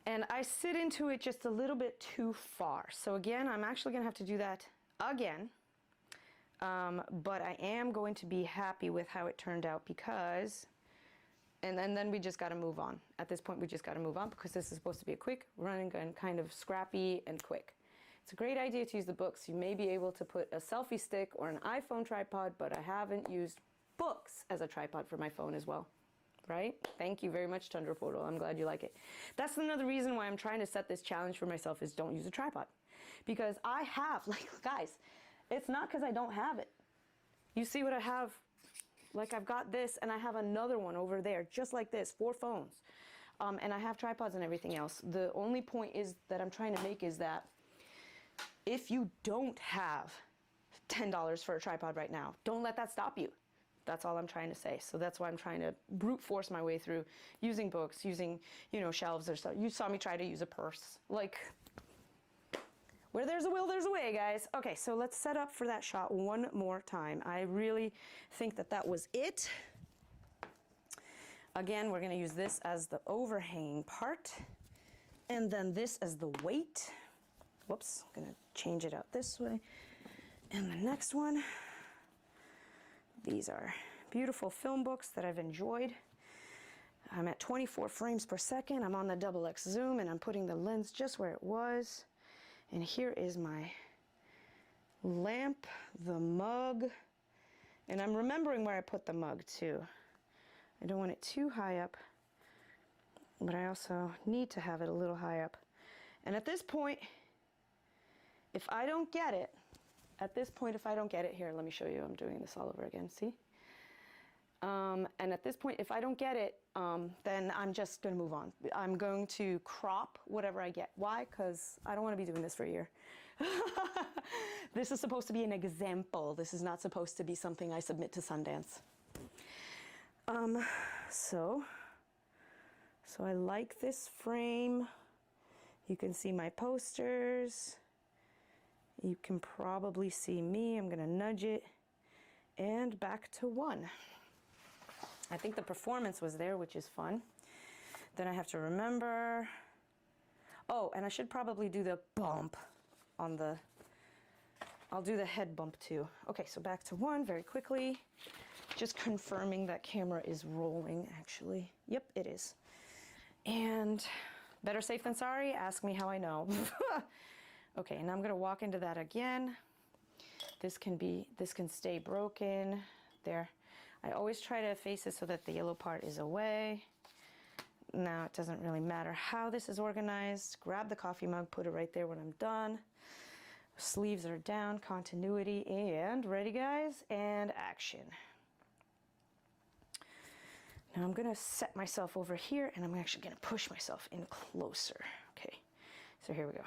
And I sit into it just a little bit too far. So again, I'm actually gonna have to do that again. But I am going to be happy with how it turned out because, and then we just gotta move on. At this point, we just gotta move on because this is supposed to be a quick running gun, kind of scrappy and quick. It's a great idea to use the books. You may be able to put a selfie stick or an iPhone tripod, but I haven't used books as a tripod for my phone as well. Right? Thank you very much, Tundra Portal. I'm glad you like it. That's another reason why I'm trying to set this challenge for myself is don't use a tripod. Because I have, like, guys, it's not because I don't have it. You see what I have? Like, I've got this and I have another one over there, just like this, 4 phones. And I have tripods and everything else. The only point is that I'm trying to make is that if you don't have $10 for a tripod right now, don't let that stop you. That's all I'm trying to say. So that's why I'm trying to brute force my way through using books, using, you know, shelves or stuff. You saw me try to use a purse. Like, where there's a will, there's a way, guys. Okay, so let's set up for that shot one more time. I really think that that was it. Again, we're gonna use this as the overhanging part, and then this as the weight. Whoops, I'm gonna change it out this way. And the next one. These are beautiful film books that I've enjoyed. I'm at 24 frames per second. I'm on the XX zoom and I'm putting the lens just where it was. And here is my lamp, the mug, and I'm remembering where I put the mug too. I don't want it too high up, but I also need to have it a little high up. And at this point, if I don't get it, here, let me show you. I'm doing this all over again. See? And at this point, if I don't get it, then I'm just going to move on. I'm going to crop whatever I get. Why? Because I don't want to be doing this for a year. This is supposed to be an example. This is not supposed to be something I submit to Sundance. So I like this frame. You can see my posters. You can probably see me. I'm going to nudge it. And back to 1. I think the performance was there, which is fun. Then I have to remember. Oh, and I should probably do the bump on the, I'll do the head bump too. Okay, so back to 1 very quickly. Just confirming that camera is rolling, actually. Yep, it is. And better safe than sorry, ask me how I know. Okay, and I'm gonna walk into that again. This can stay broken. There. I always try to face it so that the yellow part is away. Now it doesn't really matter how this is organized. Grab the coffee mug, put it right there when I'm done. Sleeves are down, continuity, and ready guys, and action. Now I'm gonna set myself over here and I'm actually gonna push myself in closer. Okay, so here we go.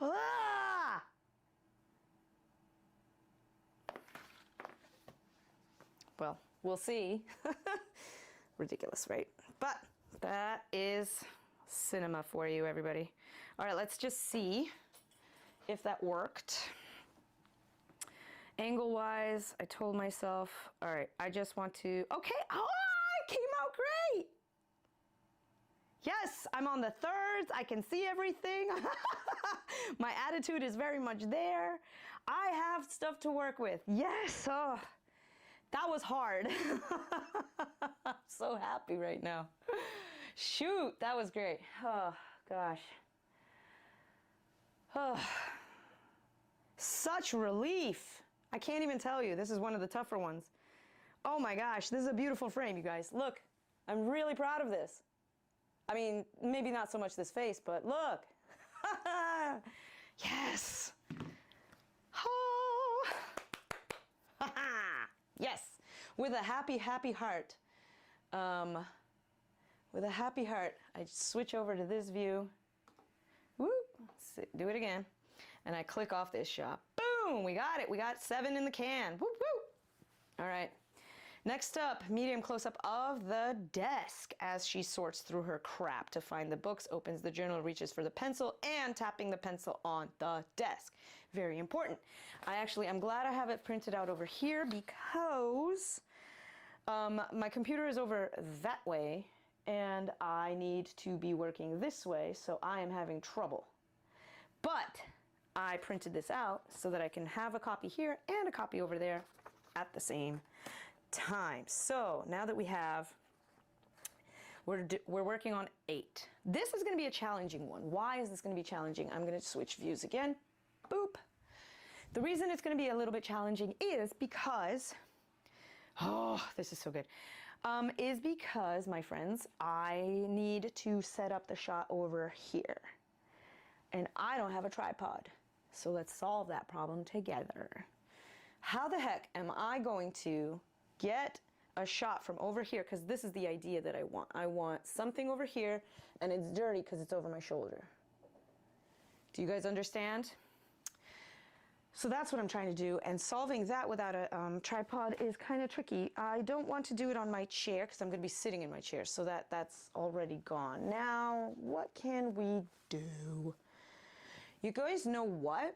Ah! Well, we'll see. Ridiculous, right? But that is cinema for you, everybody. All right, let's just see if that worked. Angle-wise, I told myself, all right, I just want to, okay, oh, it came out great. Yes, I'm on the thirds. I can see everything. My attitude is very much there. I have stuff to work with. Yes, oh, that was hard. I'm so happy right now. Shoot, that was great. Oh, gosh. Oh. Such relief. I can't even tell you. This is one of the tougher ones. Oh my gosh, this is a beautiful frame, you guys. Look, I'm really proud of this. I mean, maybe not so much this face, but look. Yes. Oh. Yes. With a happy, happy heart. With a happy heart, I switch over to this view. Woo. Do it again. And I click off this shot. Boom, we got it. We got 7 in the can. Woo, woo. All right. Next up, medium close-up of the desk as she sorts through her crap to find the books, opens the journal, reaches for the pencil, and tapping the pencil on the desk. Very important. I'm glad I have it printed out over here because my computer is over that way and I need to be working this way, so I am having trouble. But I printed this out so that I can have a copy here and a copy over there at the same time. So now that we have, we're working on 8. This is going to be a challenging one. Why is this going to be challenging? I'm going to switch views again. Boop. The reason it's going to be a little bit challenging is because, oh, this is so good, is because, my friends, I need to set up the shot over here. And I don't have a tripod. So let's solve that problem together. How the heck am I going to get a shot from over here? Because this is the idea that I want. I want something over here, and it's dirty because it's over my shoulder. Do you guys understand? So that's what I'm trying to do, and solving that without a tripod is kind of tricky. I don't want to do it on my chair because I'm going to be sitting in my chair, so that's already gone. Now, what can we do? You guys know what?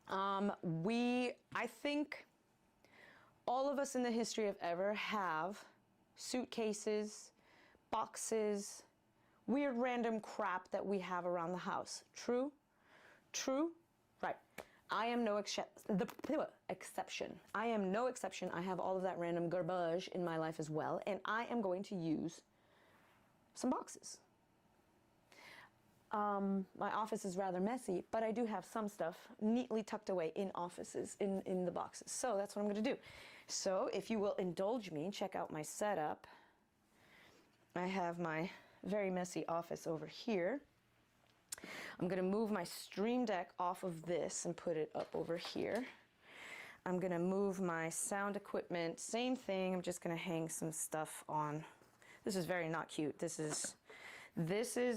I think all of us in the history of ever have suitcases, boxes, weird random crap that we have around the house. True? True? Right. I am no exception. I am no exception. I have all of that random garbage in my life as well, and I am going to use some boxes. My office is rather messy, but I do have some stuff neatly tucked away in offices, in the boxes. So that's what I'm going to do. So if you will indulge me, check out my setup. I have my very messy office over here. I'm going to move my Stream Deck off of this and put it up over here. I'm going to move my sound equipment, same thing. I'm just going to hang some stuff on. This is very not cute. This is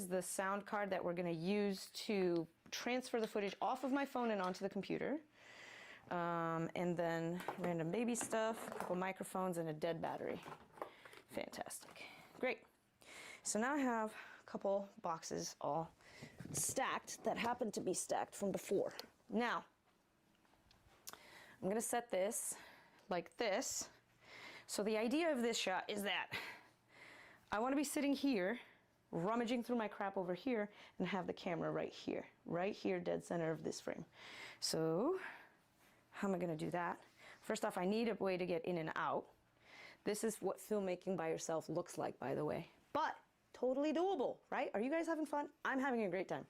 the sound card that we're going to use to transfer the footage off of my phone and onto the computer. And then random baby stuff, a couple microphones, and a dead battery. Fantastic. Great. So now I have a couple boxes all stacked that happen to be stacked from before. Now, I'm going to set this like this. So the idea of this shot is that I want to be sitting here, rummaging through my crap over here, and have the camera right here, dead center of this frame. So how am I going to do that? First off, I need a way to get in and out. This is what filmmaking by yourself looks like, by the way, but totally doable, right? Are you guys having fun? I'm having a great time.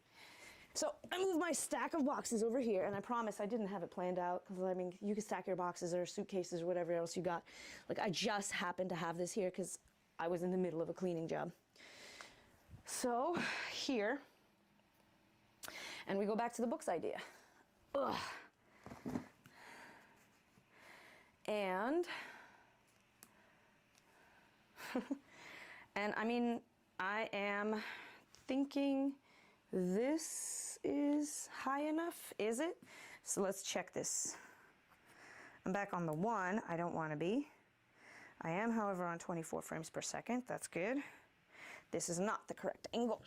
So I moved my stack of boxes over here, and I promise I didn't have it planned out, because I mean, you can stack your boxes or suitcases or whatever else you got. Like, I just happened to have this here because I was in the middle of a cleaning job. So here, and we go back to the books idea. Ugh. And and I mean, I am thinking this is high enough, is it? So let's check this. I'm back on the 1, I don't want to be. I am, however, on 24 frames per second, that's good. This is not the correct angle.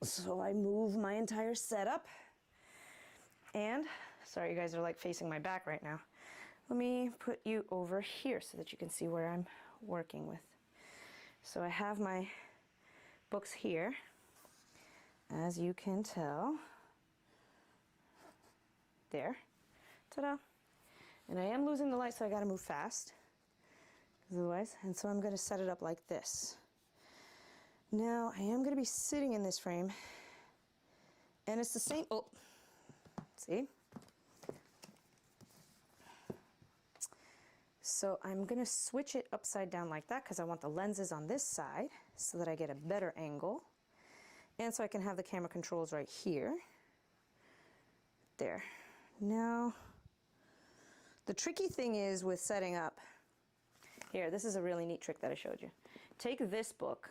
So I move my entire setup. And, sorry, you guys are like facing my back right now. Let me put you over here so that you can see where I'm working with. So I have my books here, as you can tell. There. Ta-da. And I am losing the light, so I gotta move fast. Otherwise, and so I'm gonna set it up like this. Now, I am gonna be sitting in this frame, and it's the same, oh, see? So I'm going to switch it upside down like that because I want the lenses on this side so that I get a better angle. And so I can have the camera controls right here. There. Now, the tricky thing is with setting up, here, this is a really neat trick that I showed you. Take this book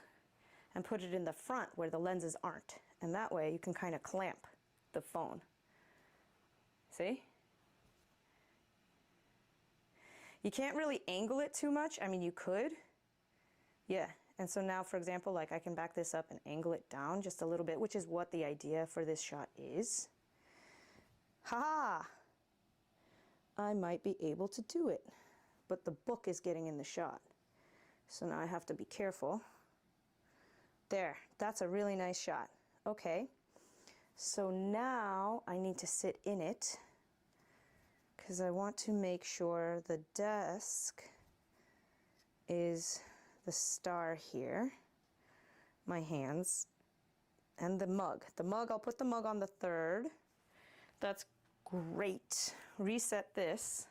and put it in the front where the lenses aren't. And that way you can kind of clamp the phone. See? You can't really angle it too much. I mean, you could. Yeah. And so now, for example, like I can back this up and angle it down just a little bit, which is what the idea for this shot is. Ha! I might be able to do it, but the book is getting in the shot. So now I have to be careful. There, that's a really nice shot. Okay, so now I need to sit in it because I want to make sure the desk is the star here, my hands, and the mug. The mug, I'll put the mug on the third. That's great. Reset this.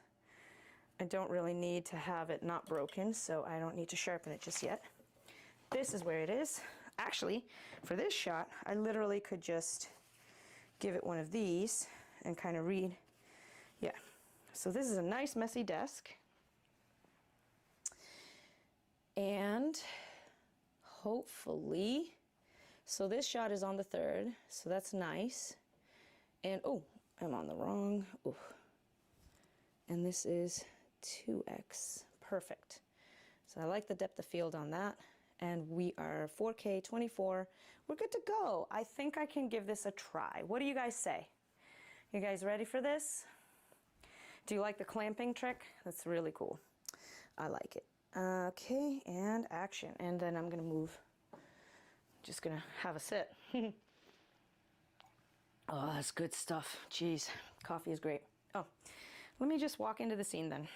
I don't really need to have it not broken, so I don't need to sharpen it just yet. This is where it is. Actually, for this shot, I literally could just give it one of these and kind of read. Yeah. So this is a nice messy desk. And hopefully, so this shot is on the third, so that's nice. And, oh, I'm on the wrong, oh. And this is 2x, perfect. So I like the depth of field on that. And we are 4K 24, we're good to go. I think I can give this a try. What do you guys say? You guys ready for this? Do you like the clamping trick? That's really cool. I like it. Okay, and action. And then I'm gonna move. Just gonna have a sit. Oh, that's good stuff. Jeez, coffee is great. Oh, let me just walk into the scene then.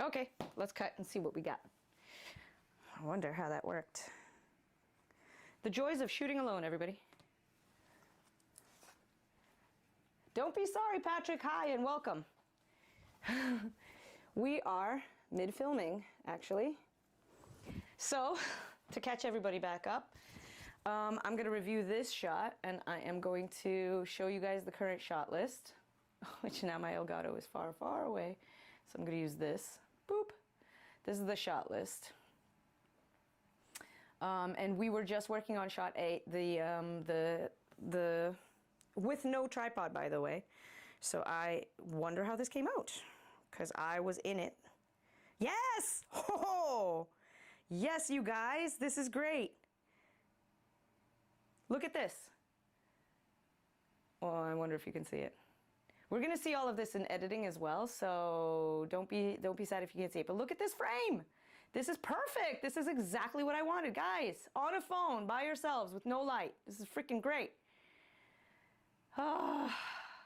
Okay, let's cut and see what we got. I wonder how that worked. The joys of shooting alone, everybody. Don't be sorry, Patrick. Hi and welcome. We are mid-filming, actually. So, to catch everybody back up, I'm going to review this shot, and I am going to show you guys the current shot list, which now my Elgato is far, far away. So I'm going to use this. Boop. This is the shot list. And we were just working on shot 8, the with no tripod, by the way. So I wonder how this came out, because I was in it. Yes! Oh! Yes, you guys, this is great. Look at this. Oh, I wonder if you can see it. We're gonna see all of this in editing as well, so don't be sad if you can't see it. But look at this frame. This is perfect. This is exactly what I wanted. Guys, on a phone, by yourselves, with no light. This is freaking great. Ah,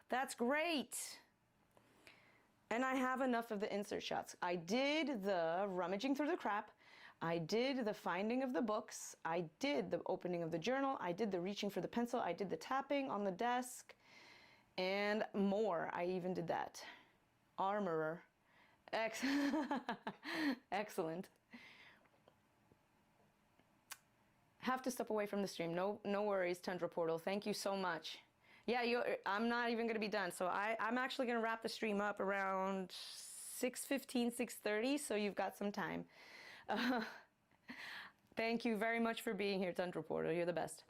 that's great. And I have enough of the insert shots. I did the rummaging through the crap. I did the finding of the books. I did the opening of the journal. I did the reaching for the pencil. I did the tapping on the desk. And more. I even did that. Armorer. Excellent. Have to step away from the stream. No worries, Tundra Portal. Thank you so much. Yeah, I'm not even going to be done. So I'm actually going to wrap the stream up around 6:15, 6:30. So you've got some time. Thank you very much for being here, Tundra Portal. You're the best.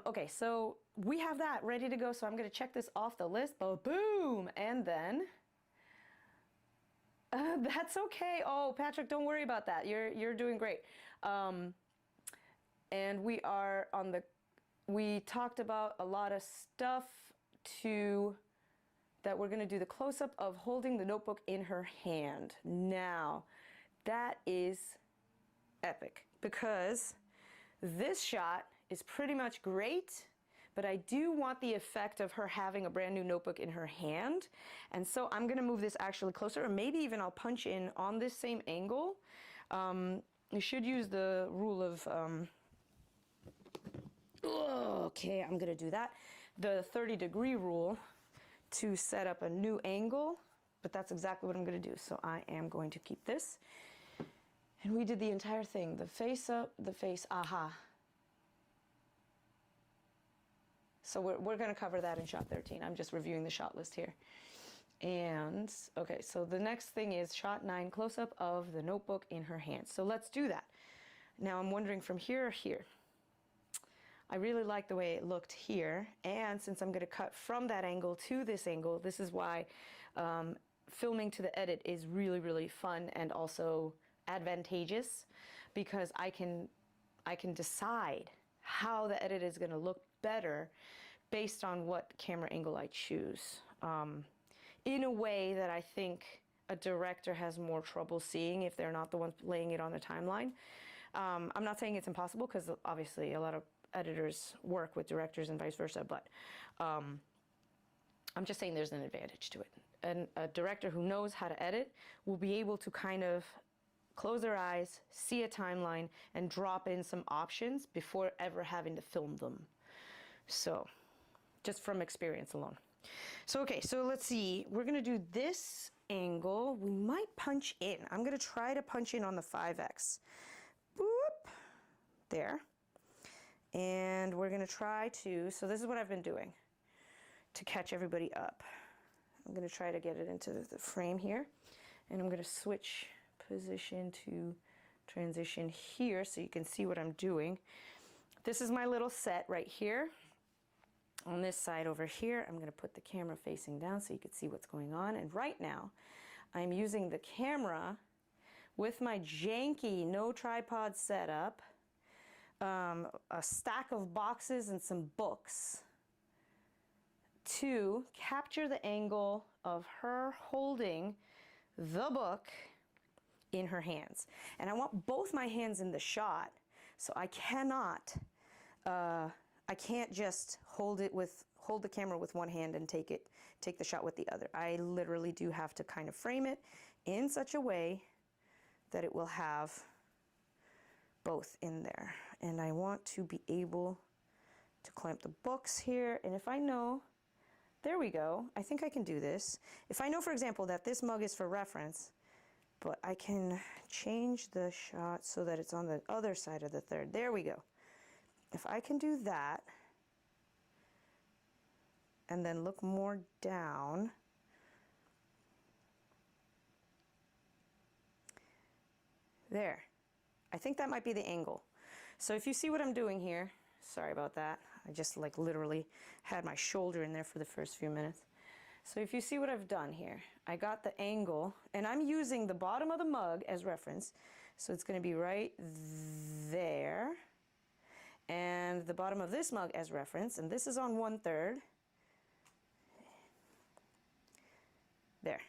Okay, so we have that ready to go. So I'm going to check this off the list. Boom! And then... that's okay. Oh, Patrick, don't worry about that. You're doing great. And we are on the... We talked about a lot of stuff that we're going to do the close-up of holding the notebook in her hand. Now, that is epic because this shot is pretty much great, but I do want the effect of her having a brand new notebook in her hand. And so I'm going to move this actually closer, or maybe even I'll punch in on this same angle. You should use the rule of... okay, I'm going to do that. The 30-degree rule to set up a new angle, but that's exactly what I'm going to do. So I am going to keep this. And we did the entire thing. The face up, the face, aha. So we're going to cover that in shot 13. I'm just reviewing the shot list here. And, okay, so the next thing is shot 9, close-up of the notebook in her hand. So let's do that. Now I'm wondering from here or here. I really like the way it looked here, and since I'm going to cut from that angle to this angle, this is why filming to the edit is really, really fun and also advantageous, because I can decide how the edit is going to look better based on what camera angle I choose, in a way that I think a director has more trouble seeing if they're not the ones laying it on the timeline. I'm not saying it's impossible, because obviously a lot of editors work with directors and vice versa, but I'm just saying there's an advantage to it. And a director who knows how to edit will be able to kind of close their eyes, see a timeline, and drop in some options before ever having to film them. So, just from experience alone. So, okay, so let's see. We're going to do this angle. We might punch in. I'm going to try to punch in on the 5X. Boop. There. And we're going to try to, so this is what I've been doing to catch everybody up. I'm going to try to get it into the frame here. And I'm going to switch position to transition here so you can see what I'm doing. This is my little set right here. On this side over here, I'm going to put the camera facing down so you can see what's going on. And right now, I'm using the camera with my janky no tripod setup, a stack of boxes and some books to capture the angle of her holding the book in her hands. And I want both my hands in the shot, so I cannot, I can't just hold the camera with one hand and take the shot with the other. I literally do have to kind of frame it in such a way that it will have both in there. And I want to be able to clamp the books here. And if I know, there we go. I think I can do this. If I know, for example, that this mug is for reference, but I can change the shot so that it's on the other side of the third. There we go. If I can do that, and then look more down, there. I think that might be the angle. So if you see what I'm doing here, sorry about that. I just like literally had my shoulder in there for the first few minutes. So if you see what I've done here, I got the angle, and I'm using the bottom of the mug as reference. So it's going to be right there. And the bottom of this mug as reference, and this is on 1/3. There.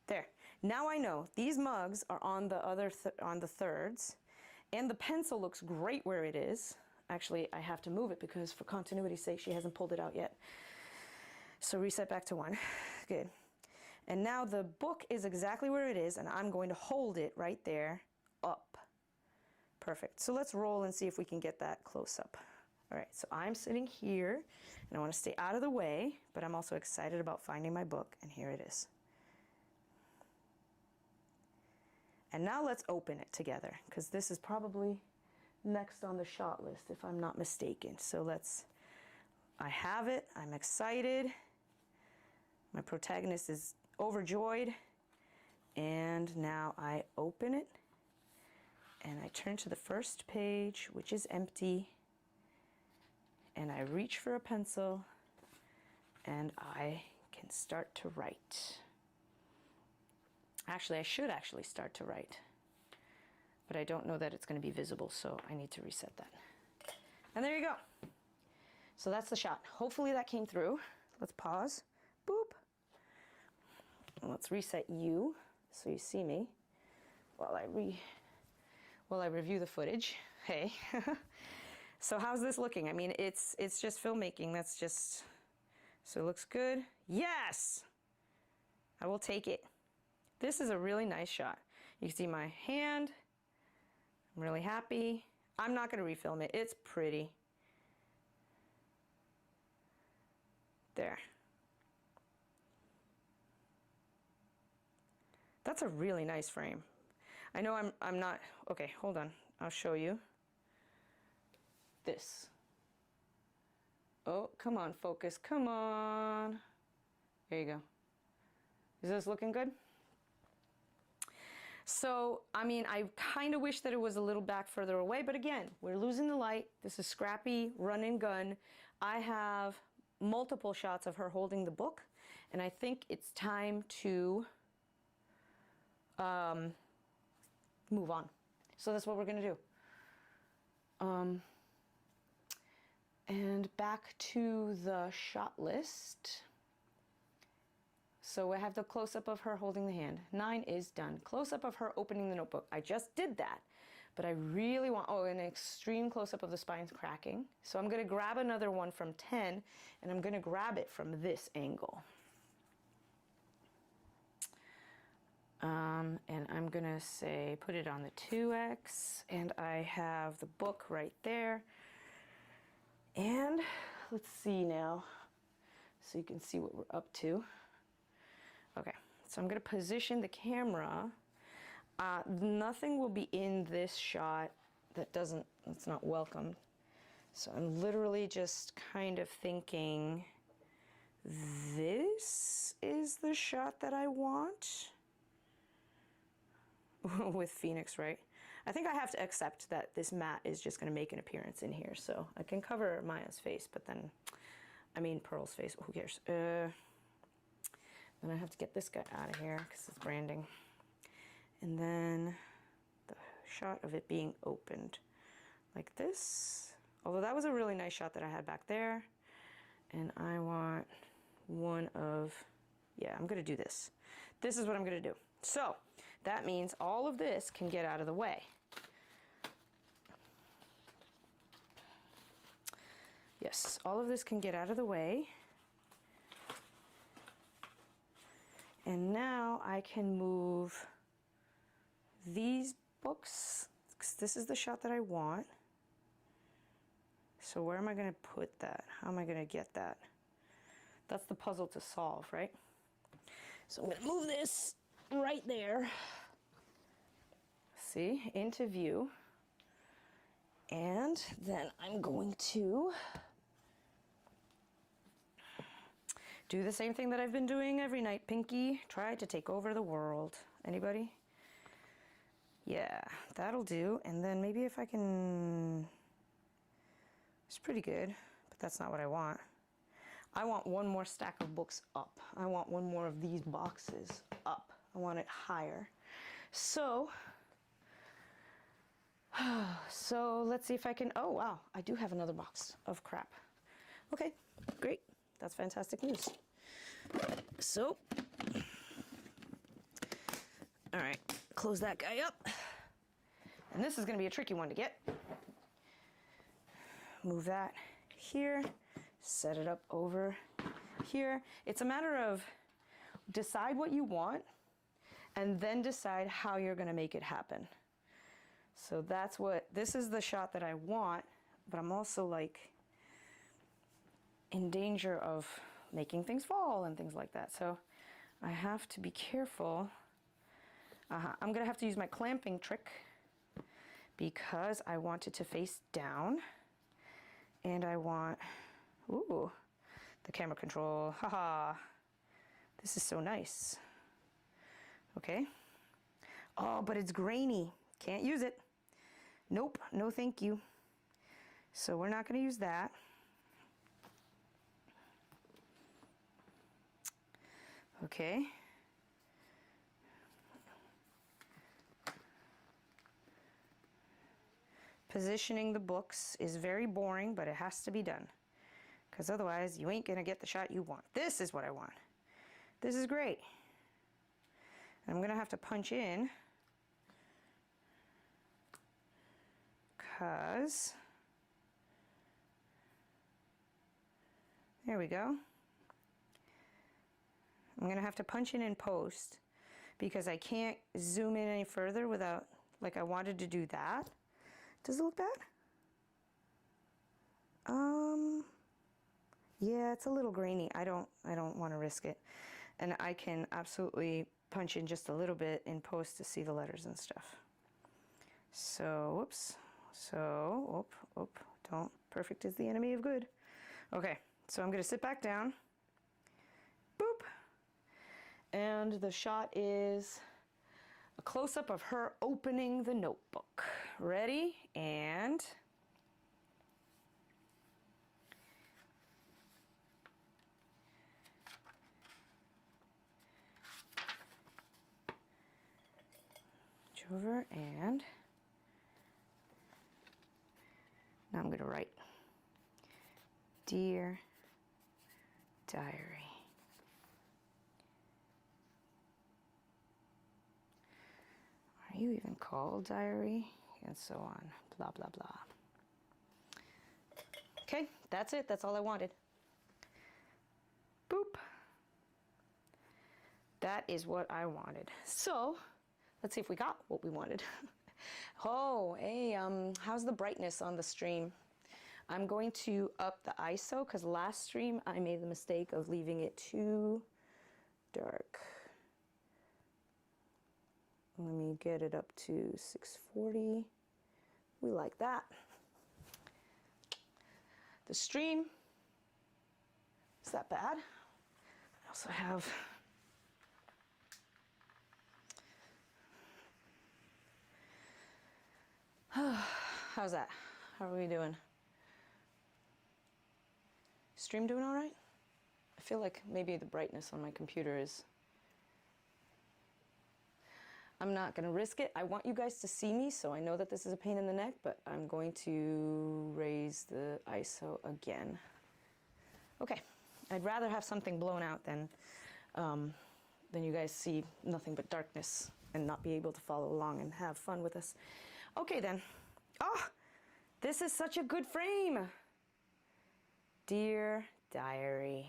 There. Now I know these mugs are on the other on the thirds, and the pencil looks great where it is. Actually, I have to move it because for continuity's sake, she hasn't pulled it out yet. So reset back to 1. Good. And now the book is exactly where it is, and I'm going to hold it right there up. Perfect. So let's roll and see if we can get that close up. All right, so I'm sitting here, and I want to stay out of the way, but I'm also excited about finding my book, and here it is. And now let's open it together, because this is probably next on the shot list, if I'm not mistaken. So I have it, I'm excited. My protagonist is overjoyed, and now I open it, and I turn to the first page, which is empty, and I reach for a pencil, and I can start to write. Actually, I should actually start to write, but I don't know that it's going to be visible, so I need to reset that. And there you go. So that's the shot. Hopefully that came through. Let's pause. Boop. And let's reset you so you see me while I review the footage. Hey. So how's this looking? I mean, it's just filmmaking. That's just, so it looks good. Yes! I will take it. This is a really nice shot. You can see my hand. I'm really happy. I'm not going to refilm it. It's pretty. There. That's a really nice frame. I know I'm not, okay, hold on. I'll show you. This. Oh, come on, focus, come on. There you go. Is this looking good? So, I mean, I kind of wish that it was a little back further away, but again, we're losing the light. This is scrappy, run and gun. I have multiple shots of her holding the book, and I think it's time to move on. So that's what we're gonna do. And back to the shot list. So I have the close-up of her holding the hand. 9 is done. Close-up of her opening the notebook. I just did that, but I really want, oh, an extreme close-up of the spine's cracking. So I'm gonna grab another one from 10, and I'm gonna grab it from this angle. And I'm gonna say, put it on the 2x, and I have the book right there. And let's see now, so you can see what we're up to. Okay, so I'm gonna position the camera. Nothing will be in this shot that's not welcome. So I'm literally just kind of thinking, this is the shot that I want. With Phoenix, right? I think I have to accept that this mat is just gonna make an appearance in here. So I can cover Maya's face, but then, I mean Pearl's face, who cares? Then I have to get this guy out of here because it's branding. And then the shot of it being opened like this. Although that was a really nice shot that I had back there. And I want one of, yeah, I'm gonna do this. This is what I'm gonna do. So that means all of this can get out of the way. Yes, all of this can get out of the way. And now I can move these books, because this is the shot that I want. So where am I going to put that? How am I going to get that? That's the puzzle to solve, right? So I'm going to move this right there. See, into view. And then I'm going to do the same thing that I've been doing every night. Pinky, try to take over the world. Anybody? Yeah, that'll do. And then maybe if I can, it's pretty good, but that's not what I want. I want one more stack of books up. I want one more of these boxes up. I want it higher. So let's see if I can, oh wow, I do have another box of crap. Okay, great. That's fantastic news. So All right, close that guy up. And this is going to be a tricky one to get. Move that here, set it up over here. It's a matter of decide what you want and then decide how you're going to make it happen. So that's what, this is the shot that I want, but I'm also like in danger of making things fall and things like that. So I have to be careful. I'm going to have to use my clamping trick because I want it to face down. And I want, ooh, the camera control, haha. This is so nice. Okay. Oh, but it's grainy. Can't use it. Nope, no thank you. So we're not going to use that. Okay. Positioning the books is very boring, but it has to be done. Because otherwise, you ain't going to get the shot you want. This is what I want. This is great. And I'm going to have to punch in. Because, there we go. I'm going to have to punch in post because I can't zoom in any further without, like I wanted to do that. Does it look bad? Yeah, it's a little grainy. I don't want to risk it. And I can absolutely punch in just a little bit in post to see the letters and stuff. So, whoops. So, don't. Perfect is the enemy of good. Okay, so I'm going to sit back down. Boop. And the shot is a close-up of her opening the notebook. Ready? And... over and... Now I'm going to write, Dear Diary. Are you even called diary? And so on, blah, blah, blah. Okay, that's it. That's all I wanted. Boop. That is what I wanted. So, let's see if we got what we wanted. Oh, hey, how's the brightness on the stream? I'm going to up the ISO because last stream I made the mistake of leaving it too dark. Let me get it up to 640. We like that. The stream, is that bad? I also have how's that? How are we doing? Stream doing all right? I feel like maybe the brightness on my computer is... I'm not going to risk it. I want you guys to see me, so I know that this is a pain in the neck, but I'm going to raise the ISO again. Okay. I'd rather have something blown out than you guys see nothing but darkness and not be able to follow along and have fun with us. Okay then. Oh, this is such a good frame. Dear Diary.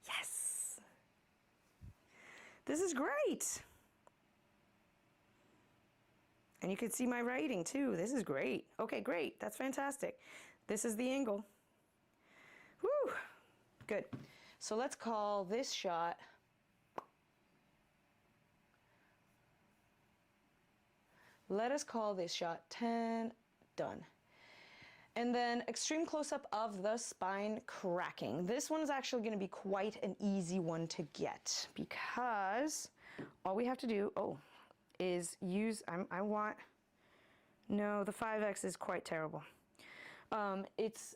Yes. This is great. And you can see my writing too. This is great. Okay, great. That's fantastic. This is the angle. Woo. Good. So let's call this shot Let us call this shot 10, done. And then extreme close-up of the spine cracking. This one is actually going to be quite an easy one to get because all we have to do, is use, no, the 5X is quite terrible. It's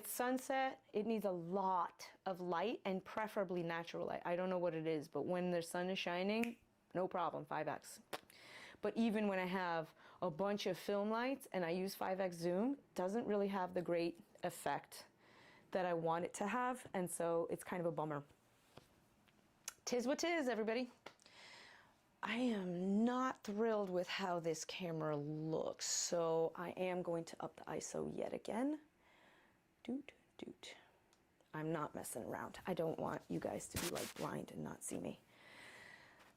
sunset. It needs a lot of light and preferably natural light. I don't know what it is, but when the sun is shining, no problem, 5X. But even when I have a bunch of film lights and I use 5X zoom, it doesn't really have the great effect that I want it to have, and so it's kind of a bummer. Tis what tis, everybody. am not thrilled with how this camera looks, so I am going to up the ISO yet again. Doot, doot. I'm not messing around. I don't want you guys to be like blind and not see me.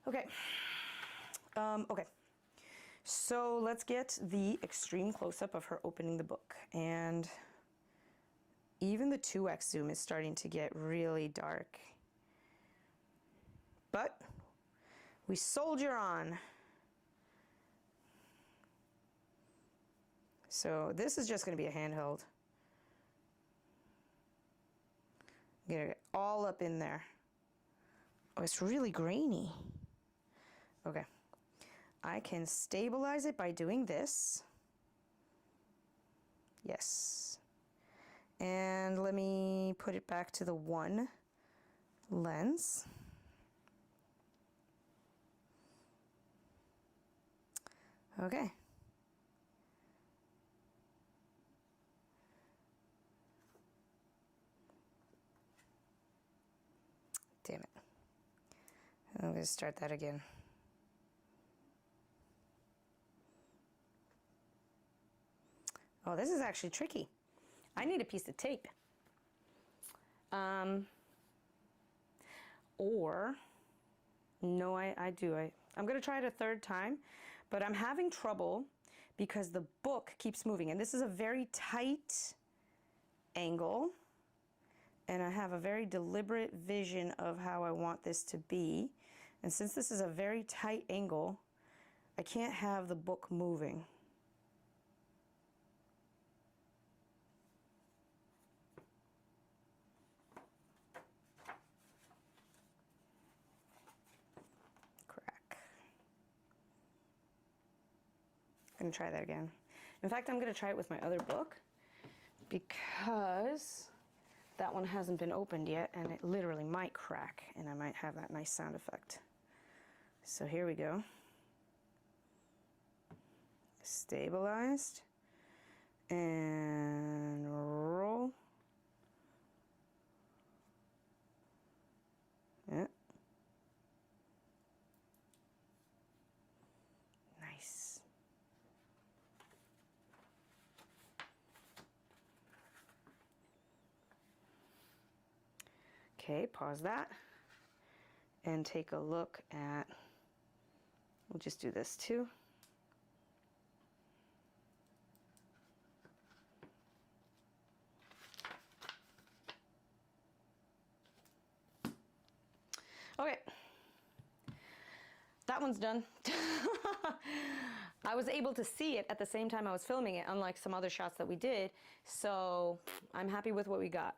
Okay. Okay. So let's get the extreme close-up of her opening the book. And even the 2x zoom is starting to get really dark. But we soldier on. So this is just going to be a handheld. Get it all up in there. Oh, it's really grainy. Okay. I can stabilize it by doing this. Yes. And let me put it back to the one lens. Okay. Damn it. I'm going to start that again. Oh, this is actually tricky. I need a piece of tape. Or, no, I do. I'm going to try it a third time, but I'm having trouble because the book keeps moving. And this is a very tight angle. And I have a very deliberate vision of how I want this to be. And since this is a very tight angle, I can't have the book moving. Crack. I'm gonna try that again. In fact, I'm gonna try it with my other book because that one hasn't been opened yet and it literally might crack and I might have that nice sound effect. So here we go. Stabilized and roll. Yeah. Nice. Okay, pause that and take a look at, we'll just do this too. Okay, that one's done. I was able to see it at the same time I was filming it, unlike some other shots that we did, so I'm happy with what we got.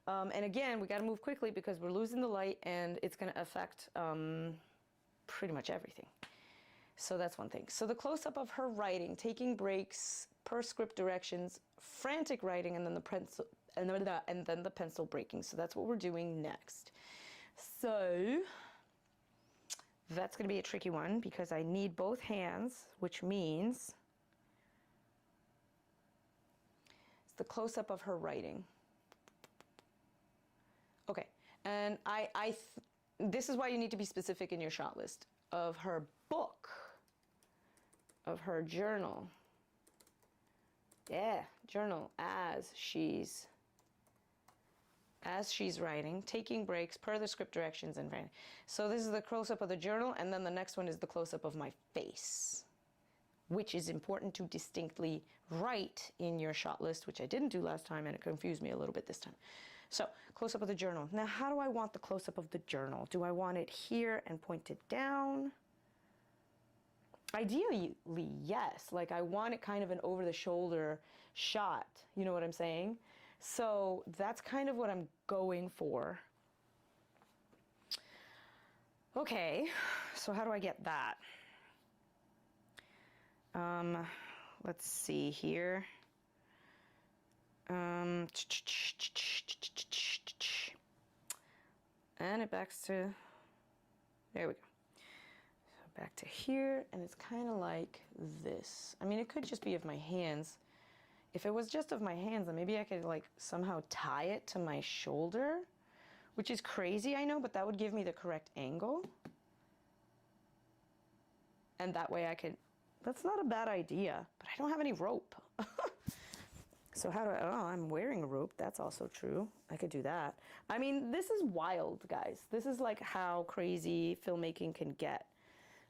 And again, we got to move quickly because we're losing the light and it's going to affect pretty much everything. So that's one thing. So the close-up of her writing, taking breaks per script directions, frantic writing, and then the pencil, and then the pencil breaking. So that's what we're doing next. So that's going to be a tricky one because I need both hands, which means it's the close-up of her writing. Okay, and this is why you need to be specific in your shot list of her book, of her journal. Yeah, journal as she's writing, taking breaks per the script directions and writing. So this is the close-up of the journal, and then the next one is the close-up of my face, which is important to distinctly write in your shot list, which I didn't do last time, and it confused me a little bit this time. So, close-up of the journal. Now, how do I want the close-up of the journal? Do I want it here and pointed down? Ideally, yes. Like, I want it kind of an over-the-shoulder shot. You know what I'm saying? So, that's kind of what I'm going for. Okay, so how do I get that? Let's see here. And it backs to, there we go. So back to here, and it's kind of like this. I mean, it could just be of my hands. If it was just of my hands, then maybe I could like somehow tie it to my shoulder, which is crazy, I know, but that would give me the correct angle. And that way I could, that's not a bad idea, but I don't have any rope. So how do I, oh, I'm wearing a rope. That's also true. I could do that. I mean, this is wild, guys. This is like how crazy filmmaking can get,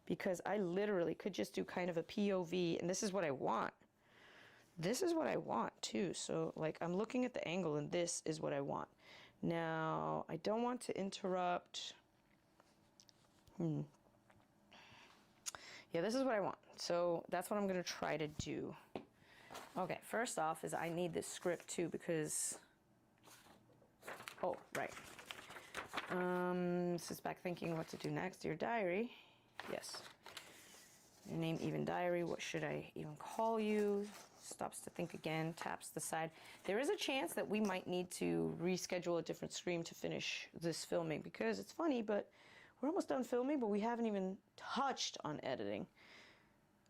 because I literally could just do kind of a POV, and this is what I want. This is what I want too. So like I'm looking at the angle and this is what I want. Now, I don't want to interrupt. Yeah, this is what I want. So that's what I'm going to try to do. Okay, first off is I need this script too because, oh, right. Sits back thinking what to do next. Your diary. Yes. Your name, even diary. What should I even call you? Stops to think again, taps the side. There is a chance that we might need to reschedule a different stream to finish this filming, because it's funny, but we're almost done filming, but we haven't even touched on editing.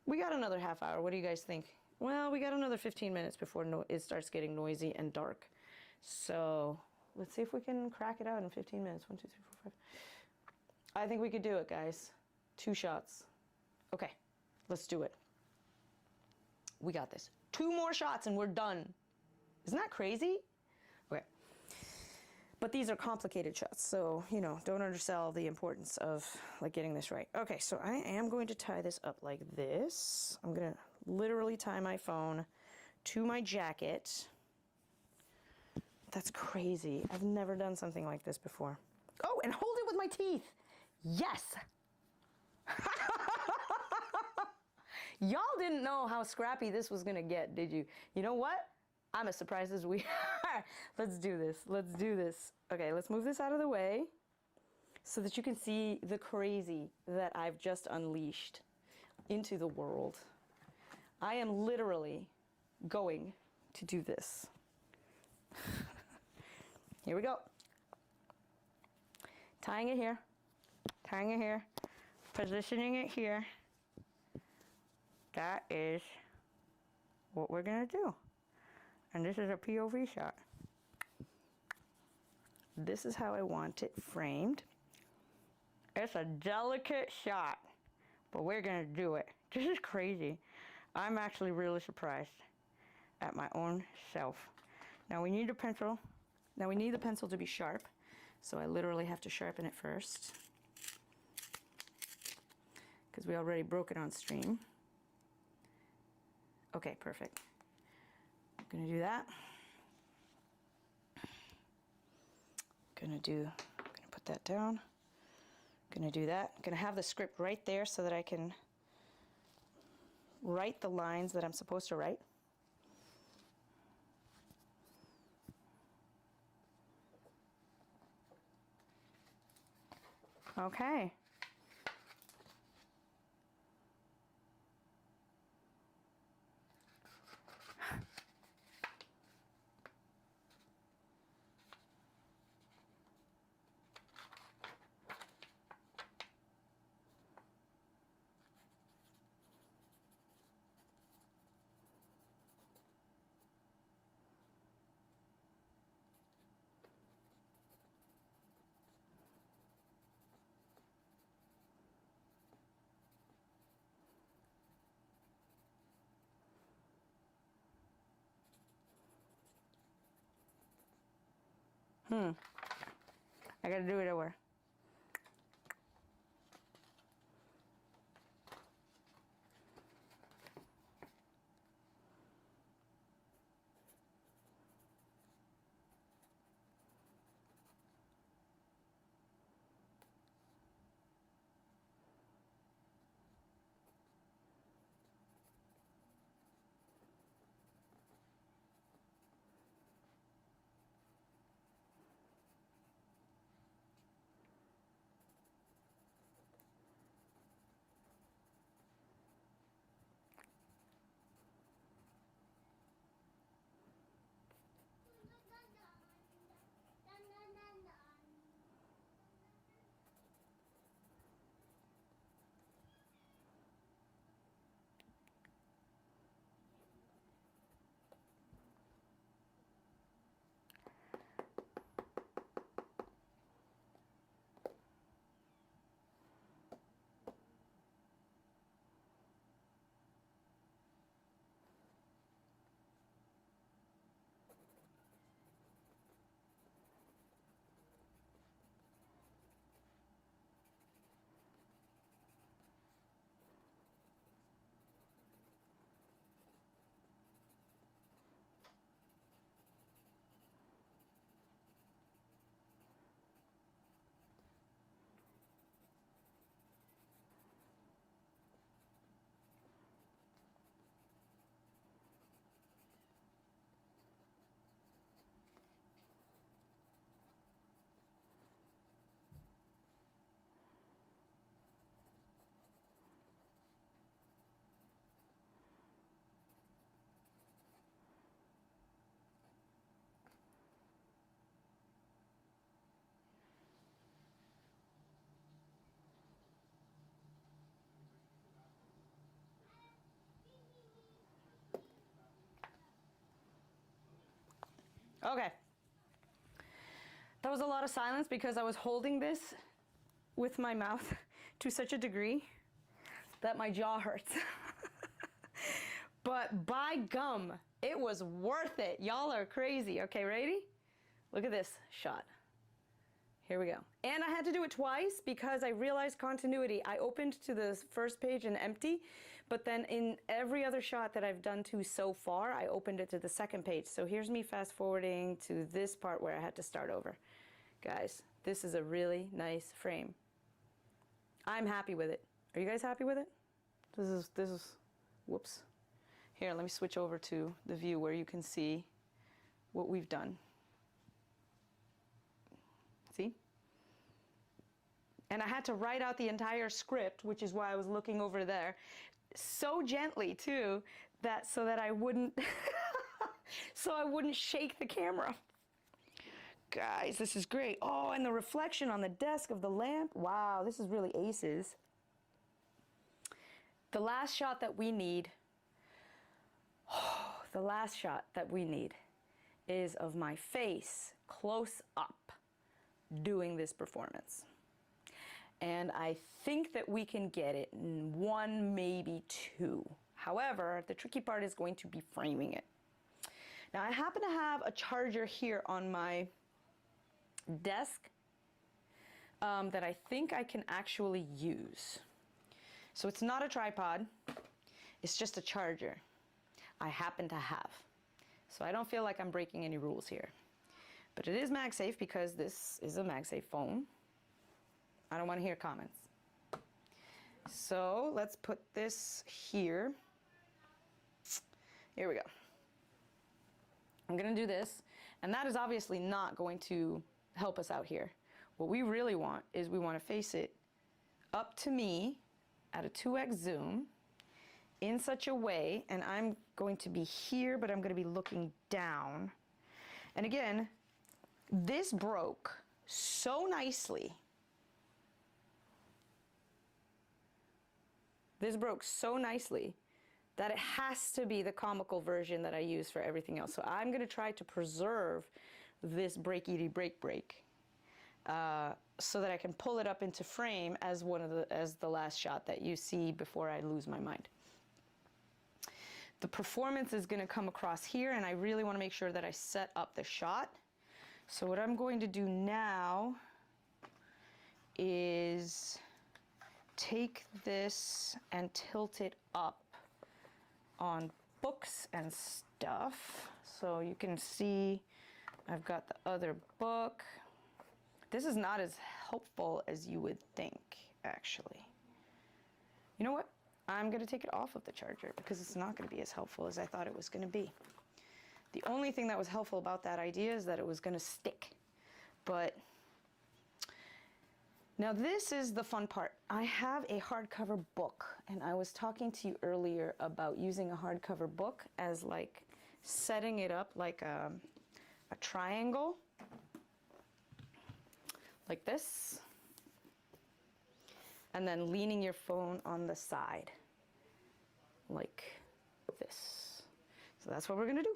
We got another half hour. What do you guys think? Well, we got another 15 minutes before it starts getting noisy and dark. So let's see if we can crack it out in 15 minutes. 1, 2, 3, 4, 5. I think we could do it, guys. 2 shots. Okay, let's do it. We got this. 2 more shots and we're done. Isn't that crazy? Okay. But these are complicated shots, so, you know, don't undersell the importance of, like, getting this right. Okay, so I am going to tie this up like this. I'm going to literally tie my phone to my jacket. That's crazy. I've never done something like this before. Oh, and hold it with my teeth. Yes. Y'all didn't know how scrappy this was gonna get, did you? You know what? I'm as surprised as we are. Let's do this. Let's do this. Okay, let's move this out of the way so that you can see the crazy that I've just unleashed into the world. I am literally going to do this. Here we go. Tying it here, tying it here, positioning it here. That is what we're gonna do. And this is a POV shot. This is how I want it framed. It's a delicate shot, but we're gonna do it. This is crazy. I'm actually really surprised at my own self. Now we need a pencil. Now we need the pencil to be sharp, so I literally have to sharpen it first, because we already broke it on stream. Okay, perfect. I'm gonna do that. Gonna put that down. Gonna do that. Gonna have the script right there so that I can write the lines that I'm supposed to write. Okay. I gotta do it over. Okay. That was a lot of silence because I was holding this with my mouth to such a degree that my jaw hurts. But by gum, it was worth it. Y'all are crazy. Okay, ready? Look at this shot. Here we go. And I had to do it twice because I realized continuity. I opened to the first page and empty, but then in every other shot that I've done to so far, I opened it to the second page. So here's me fast forwarding to this part where I had to start over. Guys, this is a really nice frame. I'm happy with it. Are you guys happy with it? This is, whoops. Here, let me switch over to the view where you can see what we've done. See? And I had to write out the entire script, which is why I was looking over there, so gently too, that so that I wouldn't so I wouldn't shake the camera. Guys, this is great. Oh, and the reflection on the desk of the lamp. Wow, this is really aces. The last shot that we need, the last shot that we need is of my face close up doing this performance. And I think that we can get it in one, maybe two. However, the tricky part is going to be framing it. Now, I happen to have a charger here on my desk that I think I can actually use. So it's not a tripod, it's just a charger I happen to have. So I don't feel like I'm breaking any rules here. But it is MagSafe because this is a MagSafe phone. I don't want to hear comments. So let's put this here. Here we go. I'm going to do this, and that is obviously not going to help us out here. What we really want is we want to face it up to me at a 2x zoom in such a way, and I'm going to be here, but I'm going to be looking down. And again, this broke so nicely. This broke so nicely that it has to be the comical version that I use for everything else. So I'm going to try to preserve this breakity break so that I can pull it up into frame as the last shot that you see before I lose my mind. The performance is going to come across here, and I really want to make sure that I set up the shot. So what I'm going to do now is take this and tilt it up on books and stuff. So you can see I've got the other book. This is not as helpful as you would think, actually. You know what? I'm going to take it off of the charger because it's not going to be as helpful as I thought it was going to be. The only thing that was helpful about that idea is that it was going to stick. But now this is the fun part. I have a hardcover book, and I was talking to you earlier about using a hardcover book as like setting it up like a triangle, like this, and then leaning your phone on the side, like this. So that's what we're gonna do.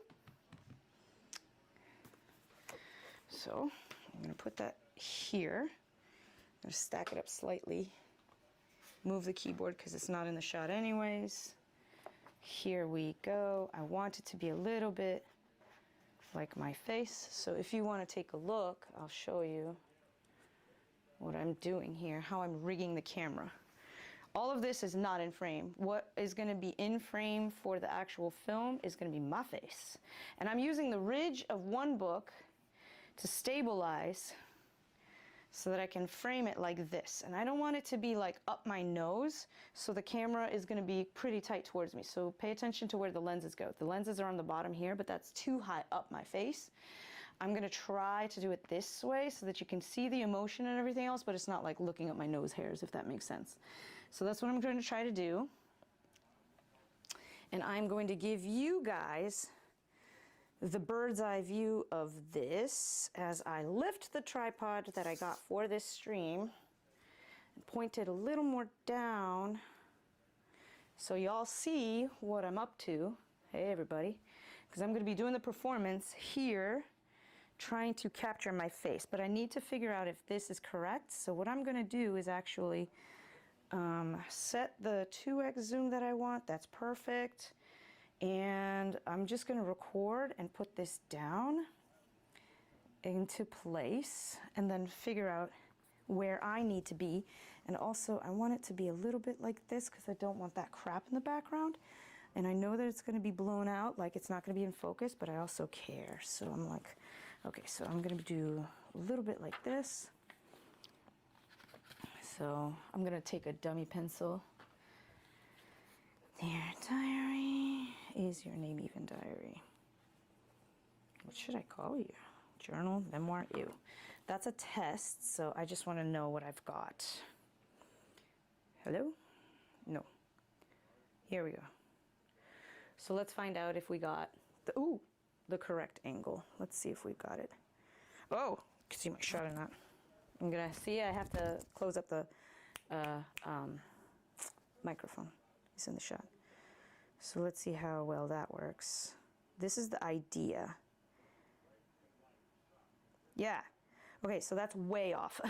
So I'm gonna put that here. I'm gonna stack it up slightly, move the keyboard because it's not in the shot anyways. Here we go. I want it to be a little bit like my face. So if you want to take a look, I'll show you what I'm doing here, how I'm rigging the camera. All of this is not in frame. What is going to be in frame for the actual film is going to be my face. And I'm using the ridge of one book to stabilize so that I can frame it like this. And I don't want it to be like up my nose, so the camera is going to be pretty tight towards me. So pay attention to where the lenses go. The lenses are on the bottom here, but that's too high up my face. I'm going to try to do it this way so that you can see the emotion and everything else, but it's not like looking at my nose hairs, if that makes sense. So that's what I'm going to try to do. And I'm going to give you guys the bird's eye view of this as I lift the tripod that I got for this stream and point it a little more down so y'all see what I'm up to. Hey everybody, because I'm going to be doing the performance here trying to capture my face, but I need to figure out if this is correct. So what I'm going to do is actually set the 2x zoom that I want. That's perfect. And I'm just going to record and put this down into place and then figure out where I need to be. And also I want it to be a little bit like this because I don't want that crap in the background. And I know that it's going to be blown out, like it's not going to be in focus, but I also care. So I'm like, okay, so I'm going to do a little bit like this. So I'm going to take a dummy pencil. Dear diary, is your name even diary? What should I call you? Journal, memoir, ew. That's a test, so I just want to know what I've got. Hello? No. Here we go. So let's find out if we got the correct angle. Let's see if we got it. Oh, you can see my shot in that. I'm gonna see, I have to close up the microphone. It's in the shot. So let's see how well that works. This is the idea. Yeah. Okay, so that's way off.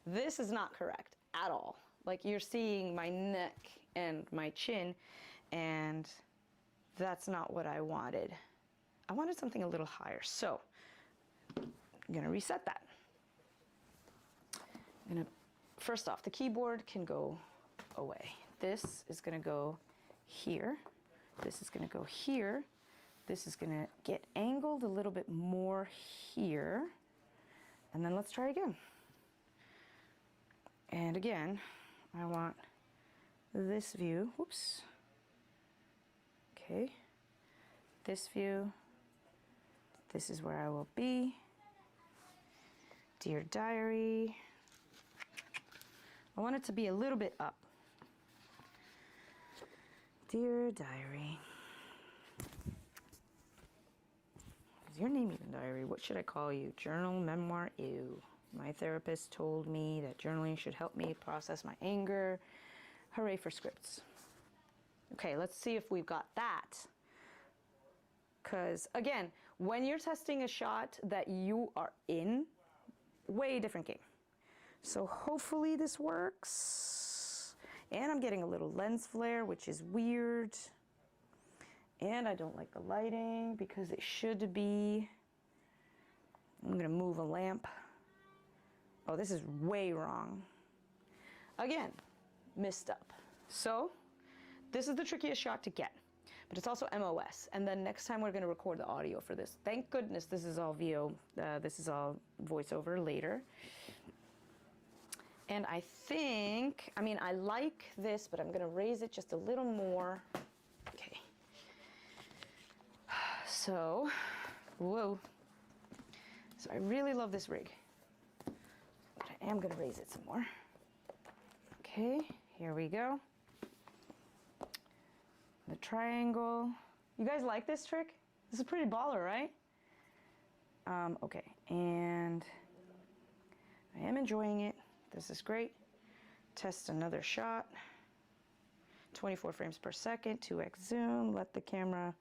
This is not correct at all. Like you're seeing my neck and my chin, and that's not what I wanted. I wanted something a little higher. So I'm gonna reset that. I'm gonna, first off, the keyboard can go away. This is gonna go here. This is gonna go here. This is gonna get angled a little bit more here. And then let's try again. And again, I want this view, whoops. Okay, this view, this is where I will be. Dear diary. I want it to be a little bit up. Dear diary. Is your name even diary? What should I call you? Journal, memoir, ew. My therapist told me that journaling should help me process my anger. Hooray for scripts. Okay, let's see if we've got that. Because again, when you're testing a shot that you are in, way different game. So hopefully this works. And I'm getting a little lens flare, which is weird. And I don't like the lighting because it should be, I'm gonna move a lamp. Oh, this is way wrong. Again, messed up. So this is the trickiest shot to get, but it's also MOS. And then next time we're gonna record the audio for this. Thank goodness this is all VO, this is all voiceover later. And I think, I mean, I like this, but I'm gonna raise it just a little more. Okay. So, whoa. So I really love this rig, but I am gonna raise it some more. Okay, here we go. The triangle. You guys like this trick? This is pretty baller, right? Okay, and I am enjoying it. This is great. Test another shot. 24 frames per second, 2x zoom. Let the camera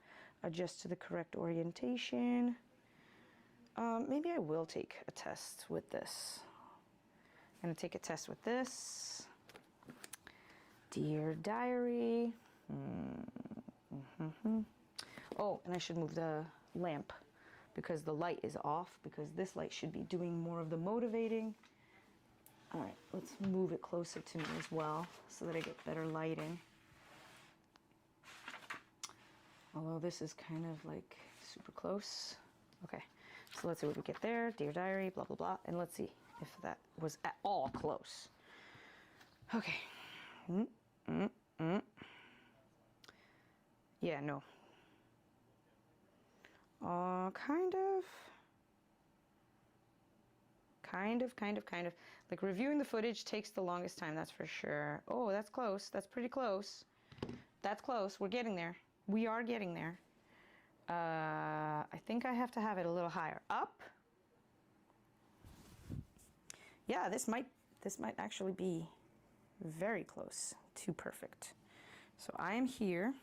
adjust to the correct orientation. Maybe I will take a test with this. I'm gonna take a test with this. Dear diary. Oh, and I should move the lamp because the light is off, because this light should be doing more of the motivating. All right, let's move it closer to me as well so that I get better lighting. Although this is kind of like super close. Okay, so let's see what we get there. Dear diary, blah, blah, blah. And let's see if that was at all close. Okay. Yeah, no. Kind of. Like reviewing the footage takes the longest time, that's for sure. Oh, that's close. That's pretty close. That's close. We're getting there. We are getting there. I think I have to have it a little higher. Up. Yeah, this might actually be very close to perfect. So I am here.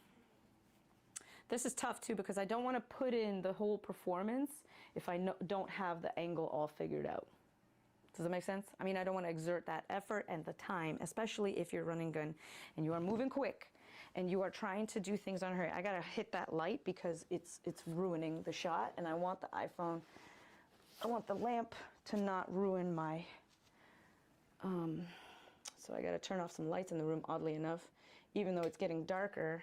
This is tough too because I don't want to put in the whole performance if I don't have the angle all figured out. Does that make sense? I mean, I don't want to exert that effort and the time, especially if you're running gun and you are moving quick and you are trying to do things on her. I gotta hit that light because it's ruining the shot, and I want the iPhone, I want the lamp to not ruin my, so I gotta turn off some lights in the room, oddly enough. Even though it's getting darker,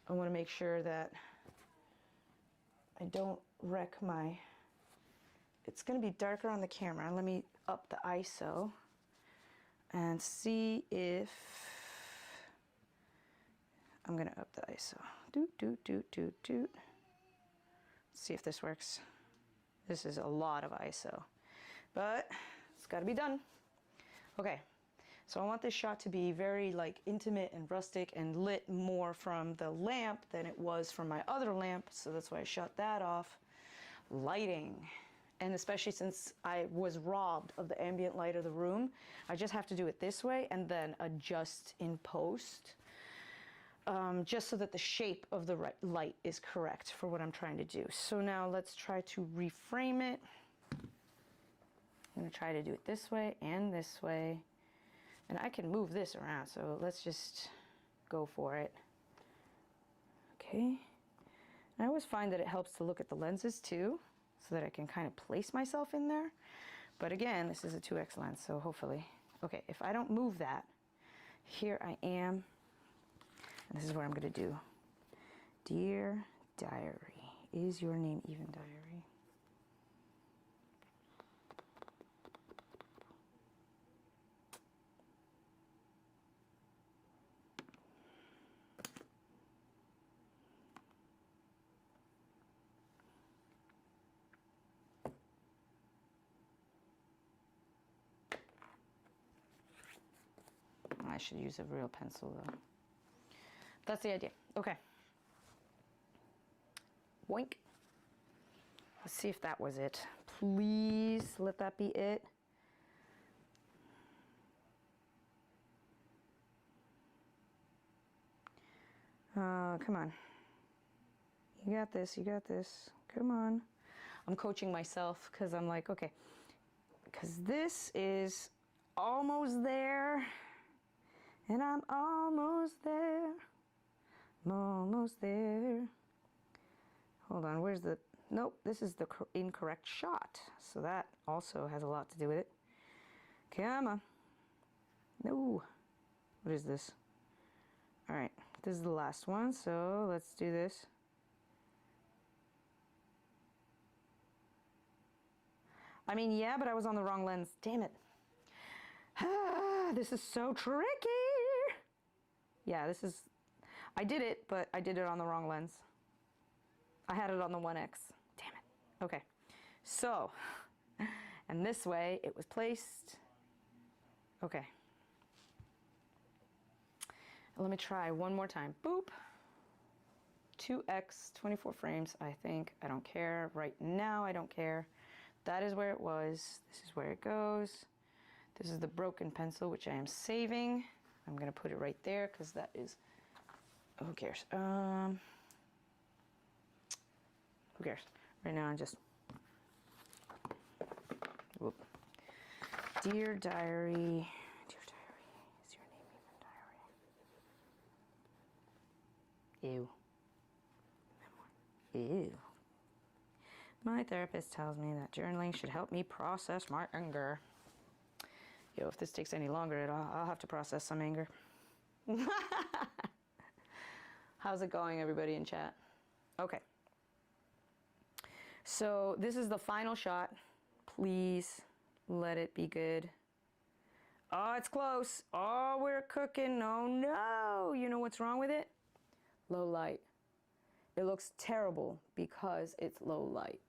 I want to make sure that I don't wreck my, it's going to be darker on the camera. Let me up the ISO and see if, I'm going to up the ISO. Doot, doot, doot, doot, doot. Let's see if this works. This is a lot of ISO, but it's got to be done. Okay. So I want this shot to be very like intimate and rustic and lit more from the lamp than it was from my other lamp. So that's why I shut that off. Lighting. And especially since I was robbed of the ambient light of the room, I just have to do it this way and then adjust in post. Just so that the shape of the light is correct for what I'm trying to do. So now let's try to reframe it. I'm gonna try to do it this way and this way. And I can move this around, so let's just go for it. Okay. I always find that it helps to look at the lenses too, so that I can kind of place myself in there. But again, this is a 2x lens, so hopefully. Okay, if I don't move that, here I am. And this is what I'm gonna do. Dear diary, is your name even diary? I should use a real pencil though. That's the idea. Okay. Boink. Let's see if that was it. Please let that be it. Come on. You got this, you got this. Come on. I'm coaching myself because I'm like, okay, because this is almost there. And I'm almost there. I'm almost there. Hold on, where's the, nope, this is the incorrect shot. So that also has a lot to do with it. Come on. No. What is this? All right, this is the last one, so let's do this. I mean, yeah, but I was on the wrong lens. Damn it. This is so tricky. Yeah, this is, I did it, but I did it on the wrong lens. I had it on the 1X. Damn it. Okay. So, and this way it was placed. Okay. Let me try one more time. Boop. 2X, 24 frames, I think. I don't care. Right now, I don't care. That is where it was. This is where it goes. This is the broken pencil, which I am saving. I'm going to put it right there because that is, who cares? Who cares? Right now I'm just, whoop. Dear diary, is your name even diary? Ew. Ew. My therapist tells me that journaling should help me process my anger. Yo, if this takes any longer, I'll have to process some anger. How's it going, everybody in chat? Okay. So this is the final shot. Please let it be good. Oh, it's close. Oh, we're cooking. Oh, no. You know what's wrong with it? Low light. It looks terrible because it's low light.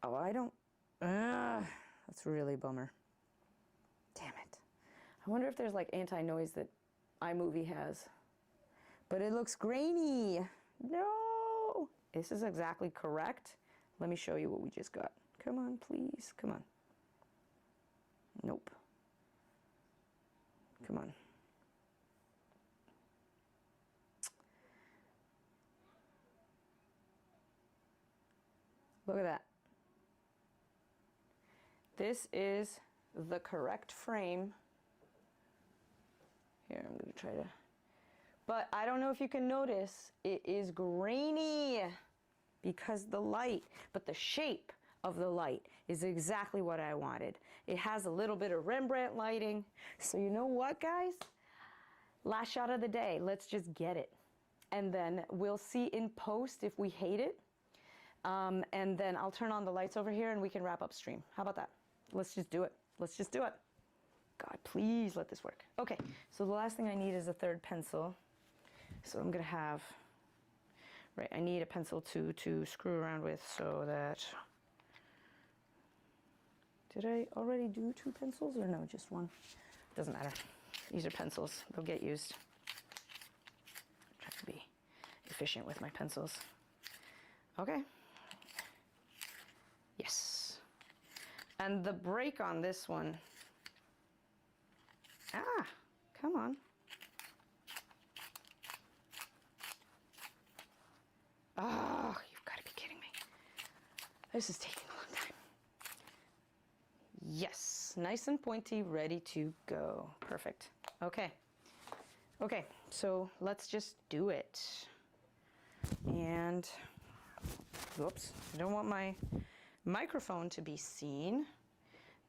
Oh, I don't... that's really a bummer. Damn it. I wonder if there's like anti-noise that iMovie has. But it looks grainy. No. This is exactly correct. Let me show you what we just got. Come on, please. Come on. Nope. Come on. Look at that. This is the correct frame. Here, I'm gonna try to, but I don't know if you can notice, it is grainy because the light, but the shape of the light is exactly what I wanted. It has a little bit of Rembrandt lighting. So you know what, guys? Last shot of the day, let's just get it. And then we'll see in post if we hate it. And then I'll turn on the lights over here and we can wrap up stream. How about that? Let's just do it. Let's just do it. God, please let this work. Okay, so the last thing I need is a third pencil. So I'm gonna have, right, I need a pencil to screw around with so that, did I already do 2 pencils or no, just 1? Doesn't matter. These are pencils, they'll get used. I'm trying to be efficient with my pencils. Okay. Yes. And the break on this one, come on. Oh, you've got to be kidding me. This is taking a long time. Yes, nice and pointy, ready to go. Perfect. Okay. Okay, so let's just do it. And, whoops, I don't want my microphone to be seen.